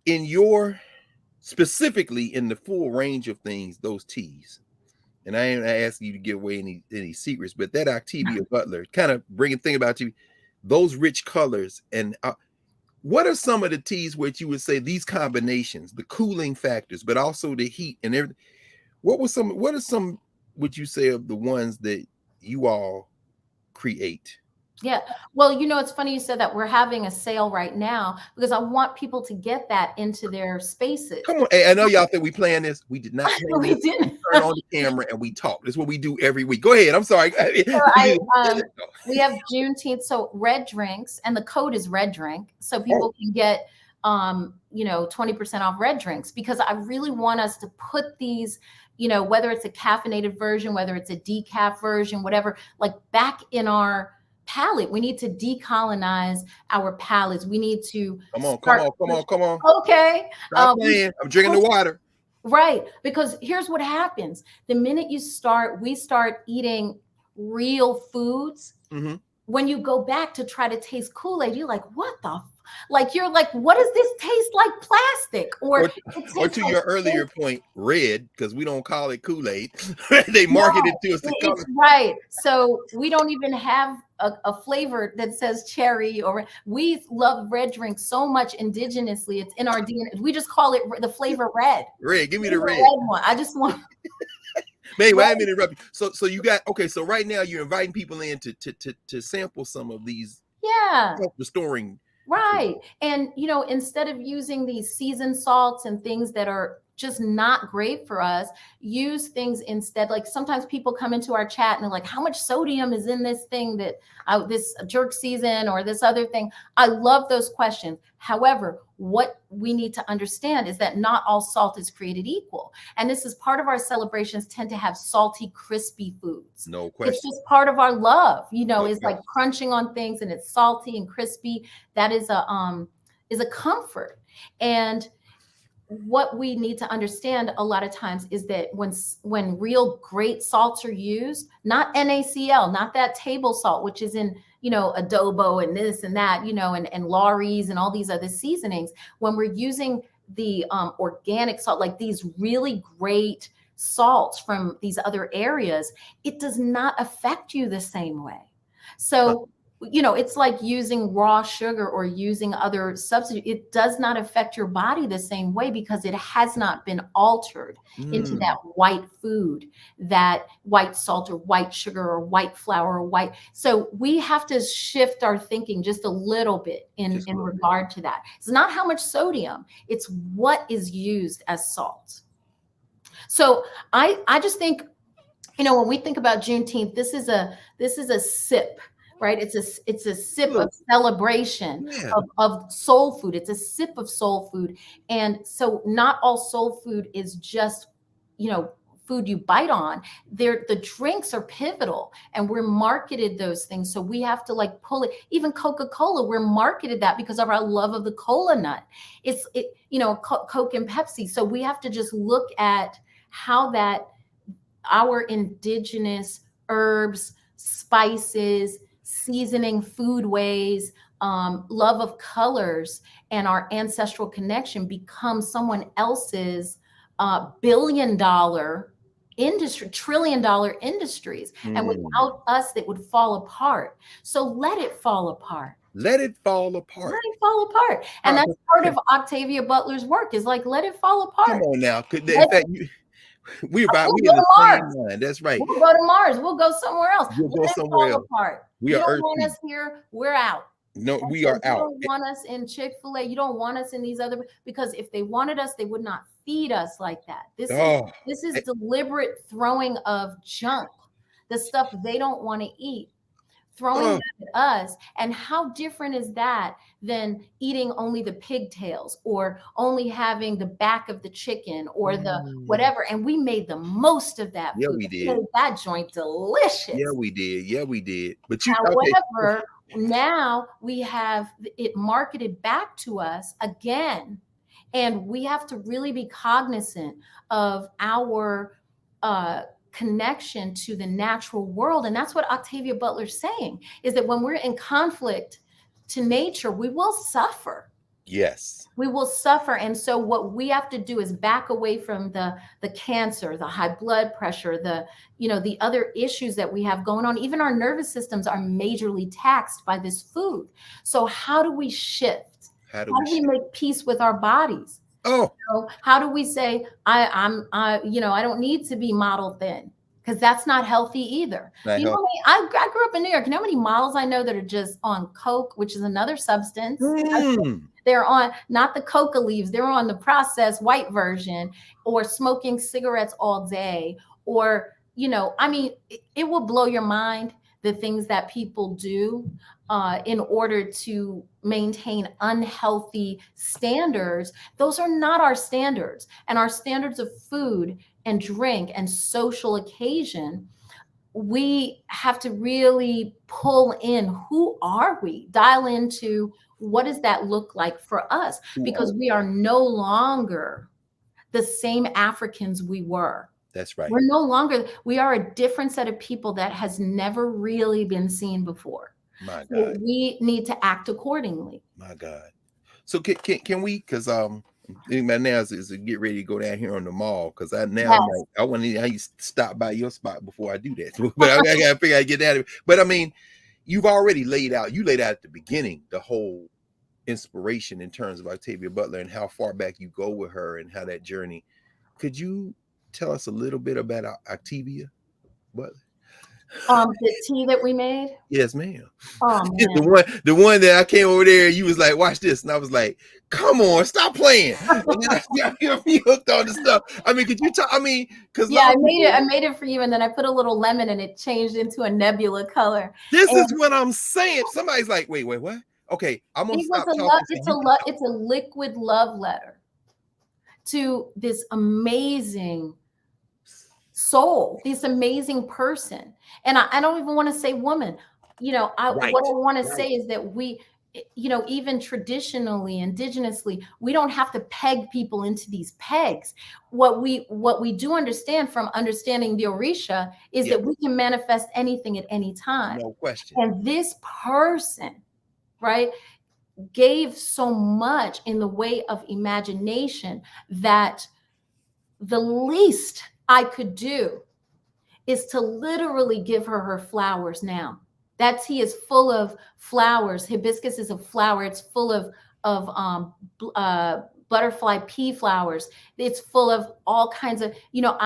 In your, specifically in the full range of things, those teas, and I ain't asking you to give away any secrets, but that Octavia Butler, kind of thing about you, those rich colors. And what are some of the teas which you would say these combinations, the cooling factors, but also the heat and everything? What are some would you say of the ones that you all create? Yeah. Well, it's funny you said that. We're having a sale right now because I want people to get that into their spaces. Come on. Hey, I know y'all think we planned this. We did not. We didn't. We turn on the camera and we talk. That's what we do every week. Go ahead. I'm sorry. So we have Juneteenth. So red drinks, and the code is red drink. So people can get, 20% off red drinks, because I really want us to put these, whether it's a caffeinated version, whether it's a decaf version, whatever, like back in our palate. We need to decolonize our palates. We need to come on. Okay. I'm drinking the water. Right. Because here's what happens. The minute we start eating real foods, when you go back to try to taste Kool-Aid, you're like, what the Like you're like, what does this taste like? Plastic, or Or, it or tastes to like your earlier steak. point, red, because we don't call it Kool-Aid. They No, market it to us the it's color. right. So we don't even have a flavor that says cherry, or we love red drinks so much indigenously. It's in our DNA. We just call it the flavor red. Red, give me Give me the the red. red one. I just want Man, wait a red. minute, interrupt you. So you got okay. So right now you're inviting people in to sample some of these Yeah. restoring. Right. And, instead of using these seasoned salts and things that are just not great for us, use things instead. Like sometimes people come into our chat and they're like, how much sodium is in this thing that this jerk season or this other thing? I love those questions. However, what we need to understand is that not all salt is created equal. And this is part of our celebrations tend to have salty, crispy foods. No It's question. just part of our love, No is like question. crunching on things and it's salty and crispy. That is a comfort. And what we need to understand a lot of times is that when real great salts are used, not NaCl, not that table salt, which is in adobo and this and that, and Lawry's and all these other seasonings, when we're using the organic salt, like these really great salts from these other areas, it does not affect you the same way. So it's like using raw sugar or using other substitute. It does not affect your body the same way because it has not been altered into that white food, that white salt or white sugar or white flour or white. So we have to shift our thinking just a little bit in regard to that. It's not how much sodium, it's what is used as salt. So I just think, when we think about Juneteenth, this is a sip. Right. It's a sip of celebration of soul food. It's a sip of soul food. And so not all soul food is just, food you bite on. The drinks are pivotal and we're marketed those things. So we have to like pull it. Even Coca-Cola, we're marketed that because of our love of the cola nut. Coke and Pepsi. So we have to just look at how that our indigenous herbs, spices, seasoning, food ways, love of colors, and our ancestral connection become someone else's billion-dollar industry, trillion-dollar industries. And without us, it would fall apart. So let it fall apart. Let it fall apart. Let it fall apart. And that's part of Octavia Butler's work is like, let it fall apart. Come on now. In fact, we in the same mind. That's right. We'll go to Mars. We'll go somewhere else. We'll go somewhere else. Apart. We you are don't Earth want people. us here. We're out. No, we are out. You don't want us in Chick-fil-A. You don't want us in these other, because if they wanted us, they would not feed us like that. This is deliberate throwing of junk, the stuff they don't want to eat, throwing that at us. And how different is that than eating only the pigtails or only having the back of the chicken or the whatever? And we made the most of that. Yeah, food. we did. Made that joint delicious. Yeah, we did. Yeah, we did. But however, now we have it marketed back to us again. And we have to really be cognizant of our connection to the natural world. And that's what Octavia Butler's saying, is that when we're in conflict to nature, we will suffer. Yes. We will suffer. And so what we have to do is back away from the cancer, the high blood pressure, the other issues that we have going on. Even our nervous systems are majorly taxed by this food. So how do we shift? How do we make peace with our bodies? How do we say, I don't need to be model thin, because that's not healthy either. I grew up in New York. You know how many models I know that are just on Coke, which is another substance. They're on not the coca leaves, they're on the processed white version, or smoking cigarettes all day, or it will blow your mind, the things that people do in order to maintain unhealthy standards. Those are not our standards. And our standards of food and drink and social occasion, we have to really pull in, who are we? Dial into, what does that look like for us? Because we are no longer the same Africans we were. That's right. We're no longer, we are a different set of people that has never really been seen before. My God. So we need to act accordingly. My God. So can we? Because my now is to get ready to go down here on the mall. Because I'm Yes. like, I want to how you stop by your spot before I do that. But I gotta figure out how to get out of it. But I mean, you've already laid out. You laid out at the beginning the whole inspiration in terms of Octavia Butler and how far back you go with her and how that journey. Could you tell us a little bit about Octavia Butler? The tea that we made. Yes, ma'am. Oh man. the one that I came over there, you was like, watch this, and I was like, come on, stop playing. And then I you hooked on the stuff. I mean, could you talk? I mean, because Yeah, I made it for you, and then I put a little lemon, and it changed into a nebula color. This is what I'm saying. Somebody's like, wait, what? Okay, I'm gonna stop talking. It's a liquid love letter to this amazing soul, this amazing person. And I don't even want to say woman. You know, what I want to say is that we, you know, even traditionally, indigenously, we don't have to peg people into these pegs. What we do understand from understanding the Orisha is that we can manifest anything at any time. No question. And this person, right, gave so much in the way of imagination that the least I could do is to literally give her flowers now. That tea is full of flowers. Hibiscus is a flower. It's full of butterfly pea flowers. It's full of all kinds of, you know,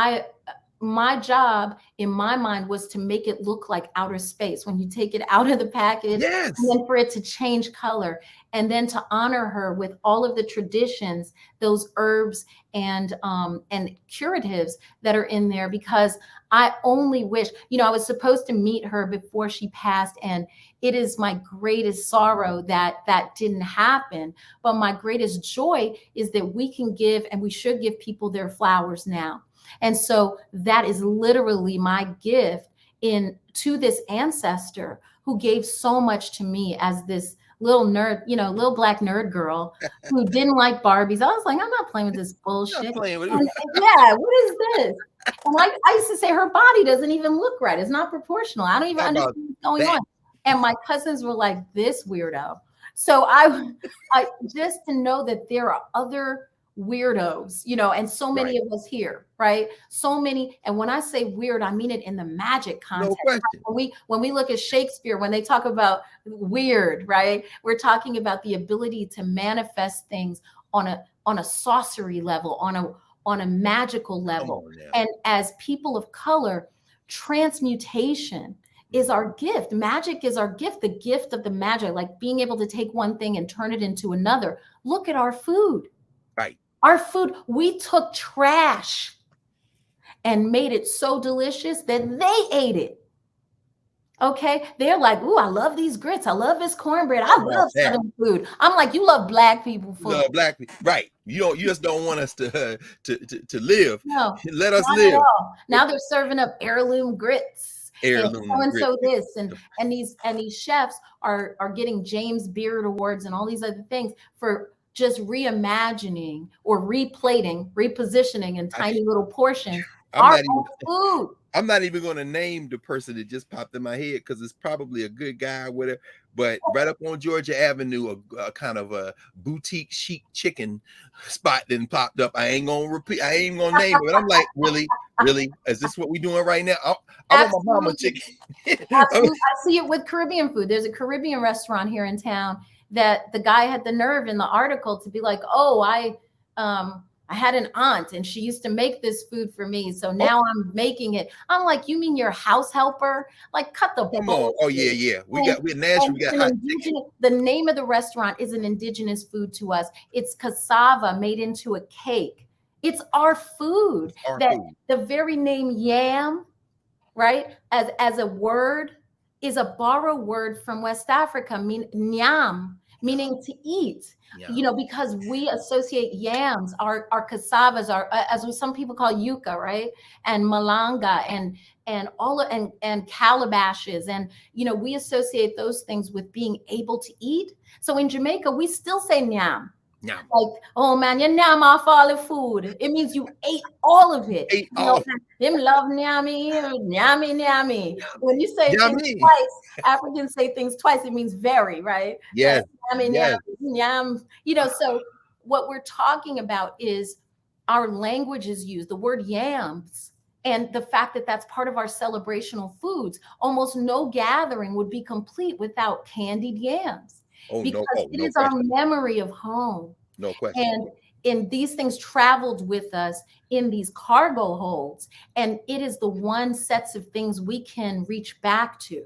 my job in my mind was to make it look like outer space when you take it out of the package, and then for it to change color, and then to honor her with all of the traditions, those herbs and curatives that are in there, because I only wish, you know, I was supposed to meet her before she passed, and it is my greatest sorrow that that didn't happen. But my greatest joy is that we can give, and we should give people their flowers now. And so that is literally my gift to this ancestor who gave so much to me as this little nerd, you know, little black nerd girl who didn't like Barbies. I was like, I'm not playing with this bullshit. Yeah, what is this? And like I used to say, her body doesn't even look right. It's not proportional. I don't even understand what's going on. And my cousins were like, this weirdo. So I just to know that there are other weirdos, you know, and so many of us here, right? So many. And when I say weird, I mean it in the magic context. No question. When we look at Shakespeare, when they talk about weird, right? We're talking about the ability to manifest things on a sorcery level, on a magical level. And as people of color, transmutation is our gift. Magic is our gift, the gift of the magic, like being able to take one thing and turn it into another. Look at our food. Right. Our food, we took trash and made it so delicious that they ate it. Okay. They're like, ooh, I love these grits. I love this cornbread. I love Southern food. I'm like, you love black people food. Love black people. Right. You just don't want us to live. No. Let us live. Now they're serving up heirloom grits. So this and these chefs are getting James Beard Awards and all these other things for just reimagining or replating, repositioning in tiny little portions our food. I'm not even going to name the person that just popped in my head because it's probably a good guy or whatever. But right up on Georgia Avenue, a kind of a boutique chic chicken spot then popped up. I ain't gonna name it. But I'm like, really? Is this what we doing right now? I want my mama chicken. Absolutely. I see it with Caribbean food. There's a Caribbean restaurant here in town that the guy had the nerve in the article to be like, oh, I had an aunt and she used to make this food for me. So now I'm making it. I'm like, you mean your house helper? Like, cut the Come on. Oh, yeah. We're Nashville. We got hot chicken. The name of the restaurant is an indigenous food to us. It's cassava made into a cake. It's our food. The very name yam, right? As a word is a borrowed word from West Africa, nyam, meaning to eat. Yeah. You know, because we associate yams, our cassavas, some people call yuca, right? And malanga and calabashes. And, you know, we associate those things with being able to eat. So in Jamaica, we still say nyam. Yum. Like, oh man, you nyam off all the food. It means you ate all of it. Ate You know, all. them love nyami, nyami, nyami. When you say things Yummy. twice, Africans say things twice, it means very, right? Yes. Nyami, Yes. nyami, nyam. You know, so what we're talking about is our language is used, the word yams, and the fact that that's part of our celebrational foods. Almost no gathering would be complete without candied yams Oh because no. Oh, it no is our question. memory of home. No question. And these things traveled with us in these cargo holds. And it is the one sets of things we can reach back to.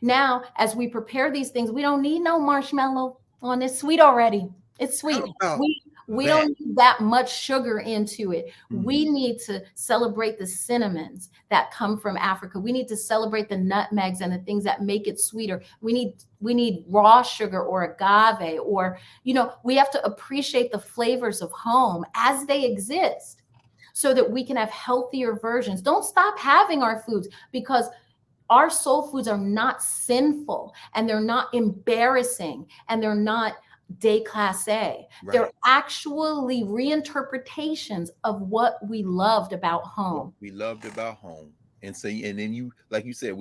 Now, as we prepare these things, we don't need no marshmallow on it. Sweet already. It's sweet. How about We that? don't need that much sugar into it. Mhm. We need to celebrate the cinnamons that come from Africa. We need to celebrate the nutmegs and the things that make it sweeter. We need raw sugar or agave, or, you know, we have to appreciate the flavors of home as they exist so that we can have healthier versions. Don't stop having our foods, because our soul foods are not sinful, and they're not embarrassing, and they're not déclassé. Right. They're actually reinterpretations of what we loved about home. We loved about home. And so, and then you, like you said,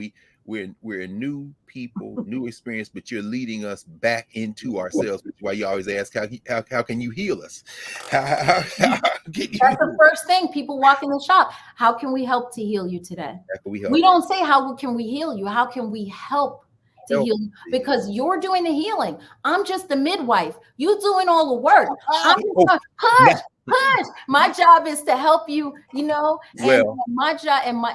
we're new people, new experience, but you're leading us back into ourselves, which is why you always ask, how can you heal us? How can you That's the first thing people walk in the shop. How can we help to heal you today? how can we help? We don't say, how can we heal you? How can we help to Help. heal you? Because you're doing the healing. I'm just the midwife. You doing all the work. I'm just going, push. My job is to help you, you know, and Well, my job and my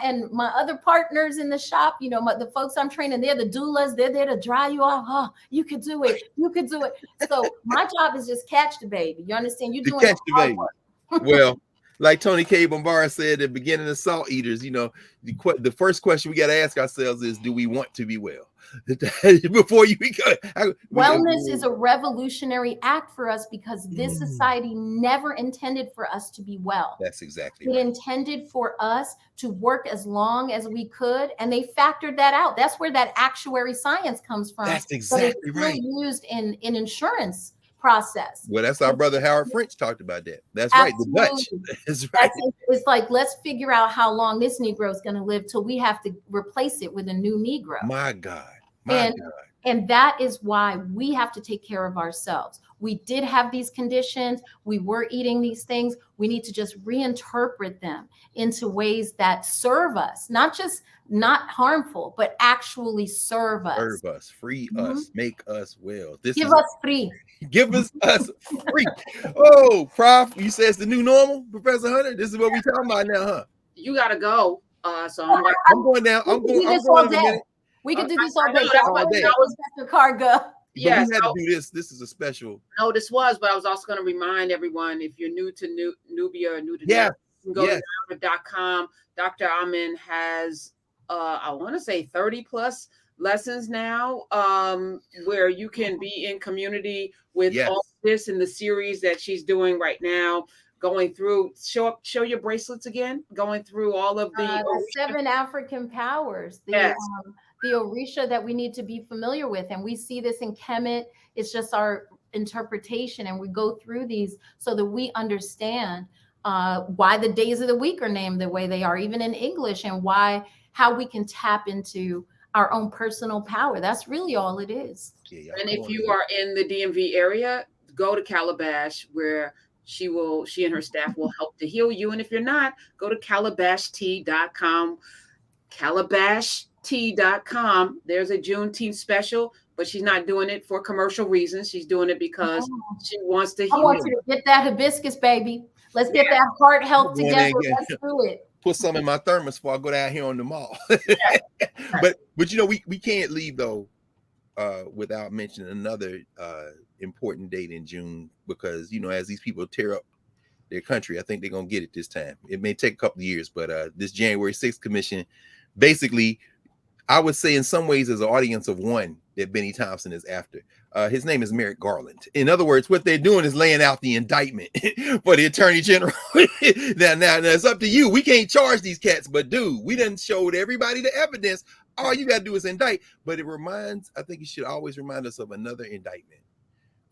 other partners in the shop, you know, the folks I'm training, they're the doulas. They're there to dry you off. Oh, you could do it. You could do it. So my job is just catch the baby. You understand? You're to doing catch the hard baby. work. Well, like Tony K. Bombara said at the beginning of Salt Eaters, you know, the first question we got to ask ourselves is, do we want to be well? Before you become Wellness is a revolutionary act for us, because this society never intended for us to be well. That's exactly It right. intended for us to work as long as we could, and they factored that out. That's where that actuary science comes from. That's But exactly it's still right. used in insurance process. Well, that's our brother Howard French talked about that. That's right. The Dutch. Absolutely. That's right. It's like, let's figure out how long this Negro is going to live till we have to replace it with a new Negro. My God. And that is why we have to take care of ourselves. We did have these conditions. We were eating these things. We need to just reinterpret them into ways that serve us, not just not harmful, but actually serve us. Serve us, free us, make us well. Give us free. Give us free. Oh, Prof, you say it's the new normal, Professor Hunter? This is what we talking about now, huh? You gotta go. So I'm like, I'm going now. I'm going in a minute. We could do this all I know, day. that's all day. Professor Carr go. But yes, we had to do this. This is a special. no, this was, but I was also going to remind everyone, if you're new to Nubia or new to Yeah. you can go to Dr.com. Dr. Amen has, I want to say 30 plus lessons now, where you can be in community with all this in the series that she's doing right now. Going through, show your bracelets again. Going through all of the 7 African powers. The Orisha that we need to be familiar with. And we see this in Kemet. It's just our interpretation. And we go through these so that we understand why the days of the week are named the way they are, even in English, and how we can tap into our own personal power. That's really all it is. Yeah, and if you are in the DMV area, go to Calabash, where she and her staff will help to heal you. And if you're not, go to calabashtea.com. calabashtea.com. There's a Juneteenth special, but she's not doing it for commercial reasons. She's doing it because she wants to heal. I want you to get that hibiscus, baby. Let's get that heart health together. Let's do it. Put some in my thermos before I go down here on the mall. But you know, we can't leave though without mentioning another important date in June, because you know, as these people tear up their country, I think they're gonna get it this time. It may take a couple of years, but this January 6th commission, basically, I would say in some ways, is an audience of one that Benny Thompson is after. His name is Merrick Garland. In other words, what they're doing is laying out the indictment for the Attorney General. now it's up to you. We can't charge these cats, but dude, we done showed everybody the evidence. All you got to do is indict. But I think it should always remind us of another indictment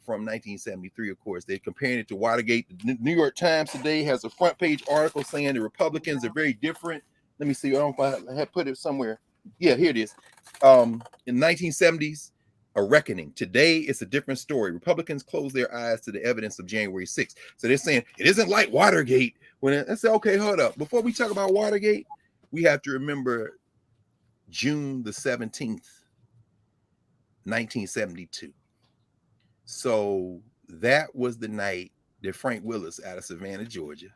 from 1973, of course. They're comparing it to Watergate. The New York Times today has a front page article saying the Republicans are very different. Let me see. I don't know if I had put it somewhere. Yeah, here it is. In 1970s, a reckoning. Today, it's a different story. Republicans close their eyes to the evidence of January 6th. So they're saying it isn't like Watergate. When I say, okay, hold up. Before we talk about Watergate, we have to remember June the 17th, 1972. So that was the night that Frank Willis out of Savannah, Georgia,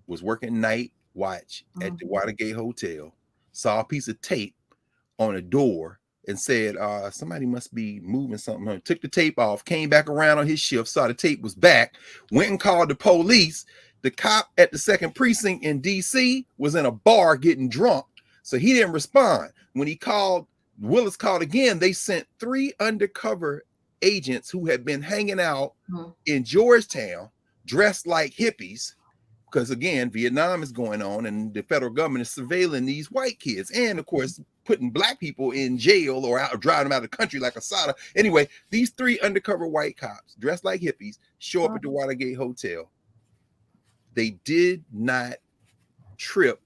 was working night watch at the Watergate Hotel, saw a piece of tape on a door and said, somebody must be moving something. Took the tape off, came back around on his shift, saw the tape was back, went and called the police. The cop at the 2nd precinct in DC was in a bar getting drunk, so he didn't respond. When he called, Willis called again, they sent 3 undercover agents who had been hanging out in Georgetown dressed like hippies, because again, Vietnam is going on and the federal government is surveilling these white kids, and of course putting black people in jail or out, driving them out of the country like Assata. Anyway, these 3 undercover white cops dressed like hippies show up at the Watergate Hotel. They did not trip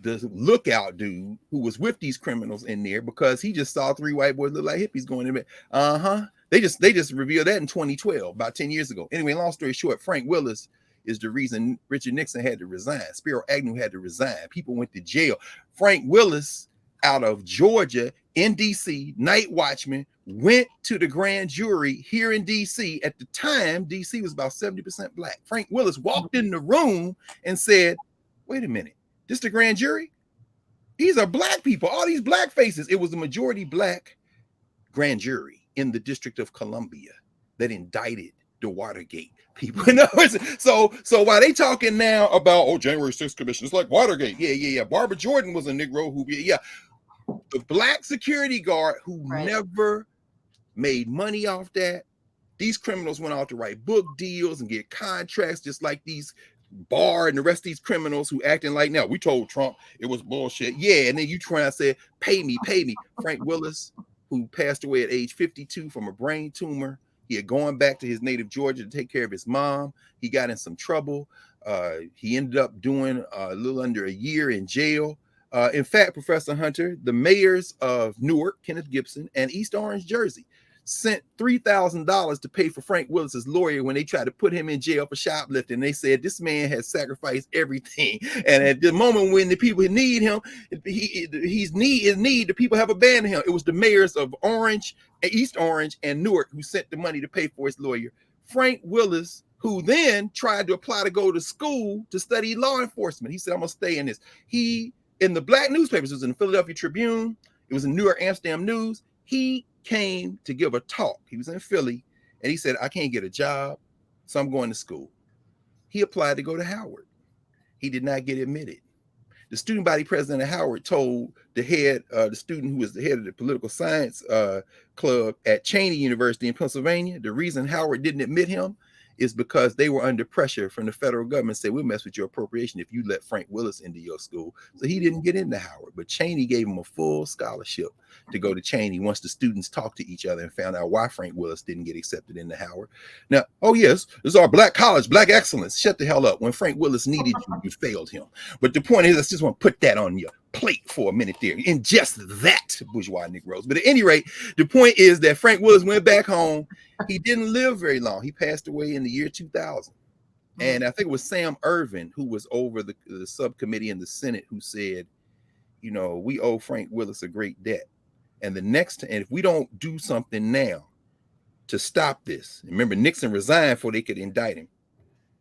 the lookout dude who was with these criminals in there, because he just saw 3 white boys look like hippies going in there. They just revealed that in 2012, about 10 years ago. Anyway, long story short, Frank Willis is the reason Richard Nixon had to resign. Spiro Agnew had to resign. People went to jail. Frank Willis out of Georgia in DC, night watchman, went to the grand jury here in DC. At the time, DC was about 70% black. Frank Willis walked in the room and said, wait a minute, this the grand jury? These are black people, all these black faces. It was a majority black grand jury in the District of Columbia that indicted the Watergate people. So while they talking now about, January 6th commission, it's like Watergate. Yeah. Barbara Jordan was a Negro who, the black security guard who never made money off that. These criminals went out to write book deals and get contracts, just like these Barr and the rest of these criminals who acting like, now we told Trump it was bullshit. Yeah, and then you try and say, pay me. Frank Willis, who passed away at age 52 from a brain tumor. He had gone back to his native Georgia to take care of his mom. He got in some trouble. He ended up doing a little under a year in jail. In fact, Professor Hunter, the mayors of Newark, Kenneth Gibson, and East Orange, Jersey, sent $3,000 to pay for Frank Willis's lawyer when they tried to put him in jail for shoplifting. They said this man has sacrificed everything, and at the moment when the people need him, he's need. The people have abandoned him. It was the mayors of Orange, East Orange, and Newark who sent the money to pay for his lawyer. Frank Willis, who then tried to apply to go to school to study law enforcement. He said, I'm gonna stay in this. He, in the black newspapers, it was in the Philadelphia Tribune, it was in New York Amsterdam News, he came to give a talk. He was in Philly, and he said, I can't get a job, so I'm going to school. He applied to go to Howard. He did not get admitted. The student body president of Howard told the head, the student who was the head of the political science club at Cheney University in Pennsylvania, the reason Howard didn't admit him is because they were under pressure from the federal government, said, we'll mess with your appropriation if you let Frank Willis into your school. So he didn't get into Howard, but Cheney gave him a full scholarship to go to Cheney once the students talked to each other and found out why Frank Willis didn't get accepted into Howard. Now, yes, this is our black college, black excellence. Shut the hell up. When Frank Willis needed you, you failed him. But the point is, I just want to put that on your plate for a minute there. In just that, bourgeois Negroes. But at any rate, the point is that Frank Willis went back home. He didn't live very long. He passed away in the year 2000. And I think it was Sam Ervin who was over the subcommittee in the Senate who said, we owe Frank Willis a great debt. And if we don't do something now to stop this, remember Nixon resigned before they could indict him.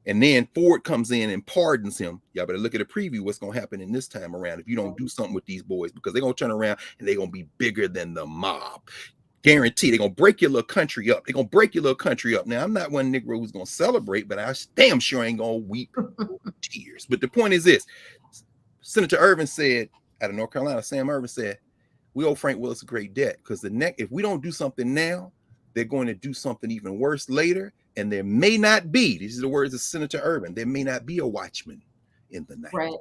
And then Ford comes in and pardons him. Y'all better look at a preview what's going to happen in this time around if you don't do something with these boys, because they're going to turn around and they're going to be bigger than the mob. Guarantee they're going to break your little country up. They're going to break your little country up. Now, I'm not one Negro who's going to celebrate, but I damn sure ain't going to weep tears. But the point is this. Senator Ervin said, out of North Carolina, Sam Ervin said, we owe Frank Willis a great debt, because if we don't do something now, they're going to do something even worse later. And there may not be, these are the words of Senator Ervin, there may not be a watchman in the night. Right.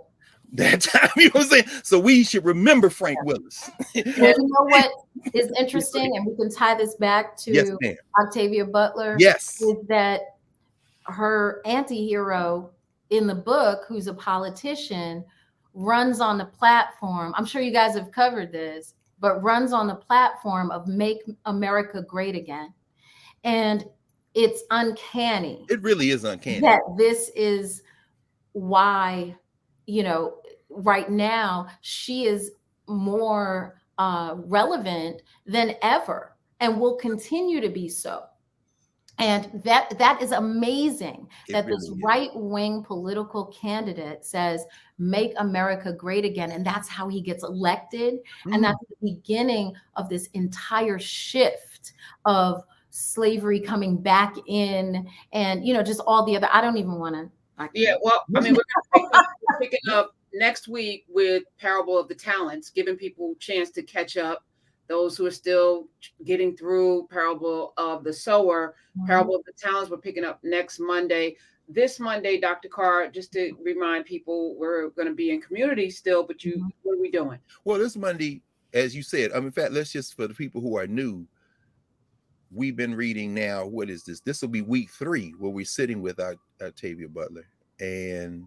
that time. You know what I'm saying? So we should remember Frank Willis. Well, you know what is interesting, and we can tie this back to Yes, ma'am. Octavia Butler, Yes. is that her anti-hero in the book, who's a politician, runs on the platform. I'm sure you guys have covered this, but runs on the platform of Make America Great Again. And it's uncanny. It really is uncanny. That this is why, right now she is more relevant than ever and will continue to be so. And that is amazing that this right-wing political candidate says, make America great again. And that's how he gets elected. And that's the beginning of this entire shift of slavery coming back in, and, just all the other, I don't even want to. Yeah, well, I mean, we're picking up next week with Parable of the Talents, giving people a chance to catch up. Those who are still getting through Parable of the Sower, Parable of the Talents, we're picking up next Monday. This Monday, Dr. Carr, just to remind people, we're going to be in community still, but what are we doing? Well, this Monday, as you said, in fact, let's just, for the people who are new, we've been reading now, what is this? This will be week 3 where we're sitting with Octavia Butler. And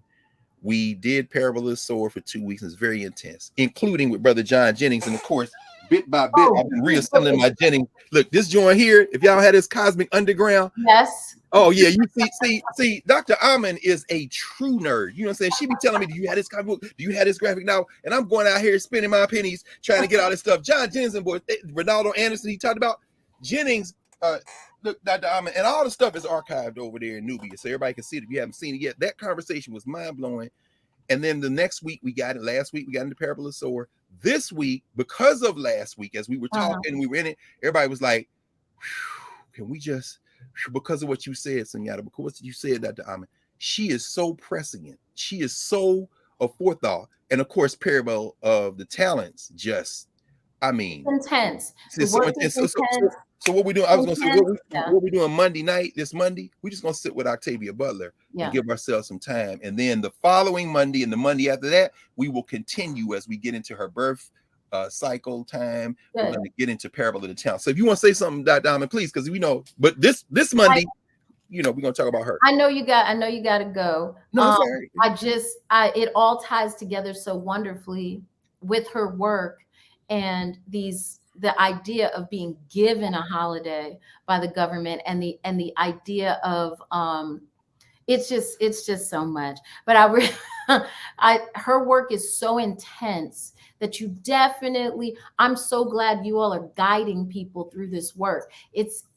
we did Parable of the Sower for 2 weeks. And it's very intense, including with Brother John Jennings. And of course, bit by bit, I've been reassembling my Jennings. Look, this joint here, if y'all had this Cosmic Underground. Yes. Oh, yeah. You see, Dr. Amen is a true nerd. You know what I'm saying? She be telling me, do you have this comic book? Do you have this graphic novel? And I'm going out here spending my pennies trying to get all this stuff. John Jennings and boy, Ronaldo Anderson, he talked about Jennings. Look, Dr. Amen, and all the stuff is archived over there in Nubia, so everybody can see it if you haven't seen it yet. That conversation was mind-blowing. And then the next week we got it. Last week we got into Parable of the Sower. This week, because of last week, as we were talking, we were in it, everybody was like, can we just, because of what you said, Sunyatta, because what you said, Dr. Amen, she is so prescient. She is so a forethought. And of course, Parable of the Talents, just, I mean, intense. So what we doing? I was going to say, what we doing Monday night, this Monday, we're just going to sit with Octavia Butler and give ourselves some time. And then the following Monday and the Monday after that, we will continue as we get into her birth cycle time. We're going to get into Parable of the Talent. So if you want to say something, Dr. Amen, please, because we know, but this Monday, we're going to talk about her. I know you got to go. No, it all ties together so wonderfully with her work and the idea of being given a holiday by the government, and the idea of it's just so much. But her work is so intense that you definitely, I'm so glad you all are guiding people through this work.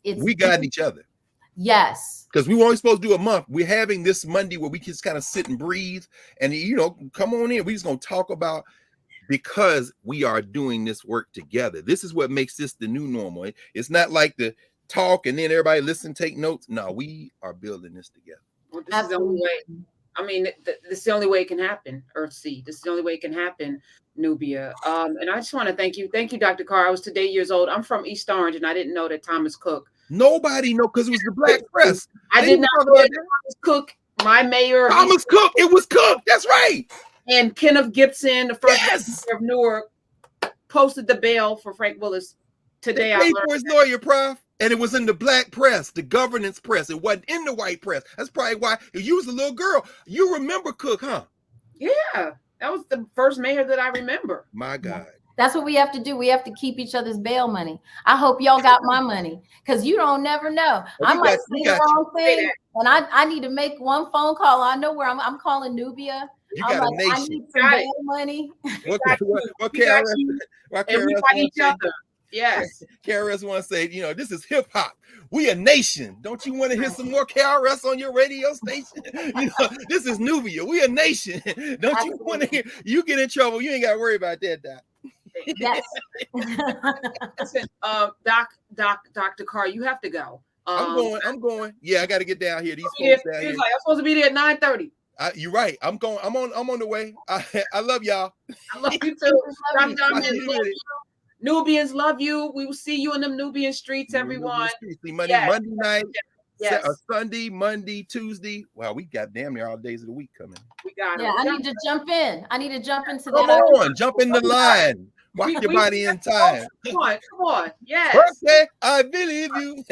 We guide each other. Yes. Because we were only supposed to do a month. We're having this Monday where we can just kind of sit and breathe, and come on in. We're just gonna talk about, because we are doing this work together. This is what makes this the new normal. It's not like the talk and then everybody listen, take notes. No, we are building this together. Well, this is the only way. I mean, this is the only way it can happen, Earthseed. This is the only way it can happen, Nubia. And I just want to thank you. Thank you, Dr. Carr. I was today years old. I'm from East Orange, and I didn't know that Thomas Cook. Nobody know, because it was the Black press. I did not know that Thomas Cook, my mayor. Thomas Cook. It was Cook. That's right. And Kenneth Gibson, the first mayor of Newark, posted the bail for Frank Willis today. Paid for his lawyer, Prof. And it was in the Black press, the governance press. It wasn't in the white press. That's probably why you was a little girl. You remember Cook, huh? Yeah, that was the first mayor that I remember. My God. That's what we have to do. We have to keep each other's bail money. I hope y'all got my money, because you don't never know. I might say the wrong thing, and I need to make one phone call. I know where I'm calling Nubia. You got a nation. I need some bail money. What KRS? And we fight each other. Yes. KRS want to say, this is hip hop. We a nation. Don't you want to hear some more KRS on your radio station? This is Nubia. We a nation. Don't you want to hear? You get in trouble. You ain't got to worry about that, Doc. Yes. Listen, Dr. Carr, you have to go. I'm going. Yeah, I got to get down here. These folks down here. I'm supposed to be there at 9:30. You're right. I'm going. I'm on the way. I love y'all. I love you too. Nubians love you. We will see you in them Nubian streets, everyone. Monday night, Yes. Sunday, Monday, Tuesday. Wow, we got damn near all days of the week coming. We got Yeah, it. I need to jump in. I need to jump into Come that. on, jump in the line. Watch your body in time. Come on. Yes. Birthday, I believe you.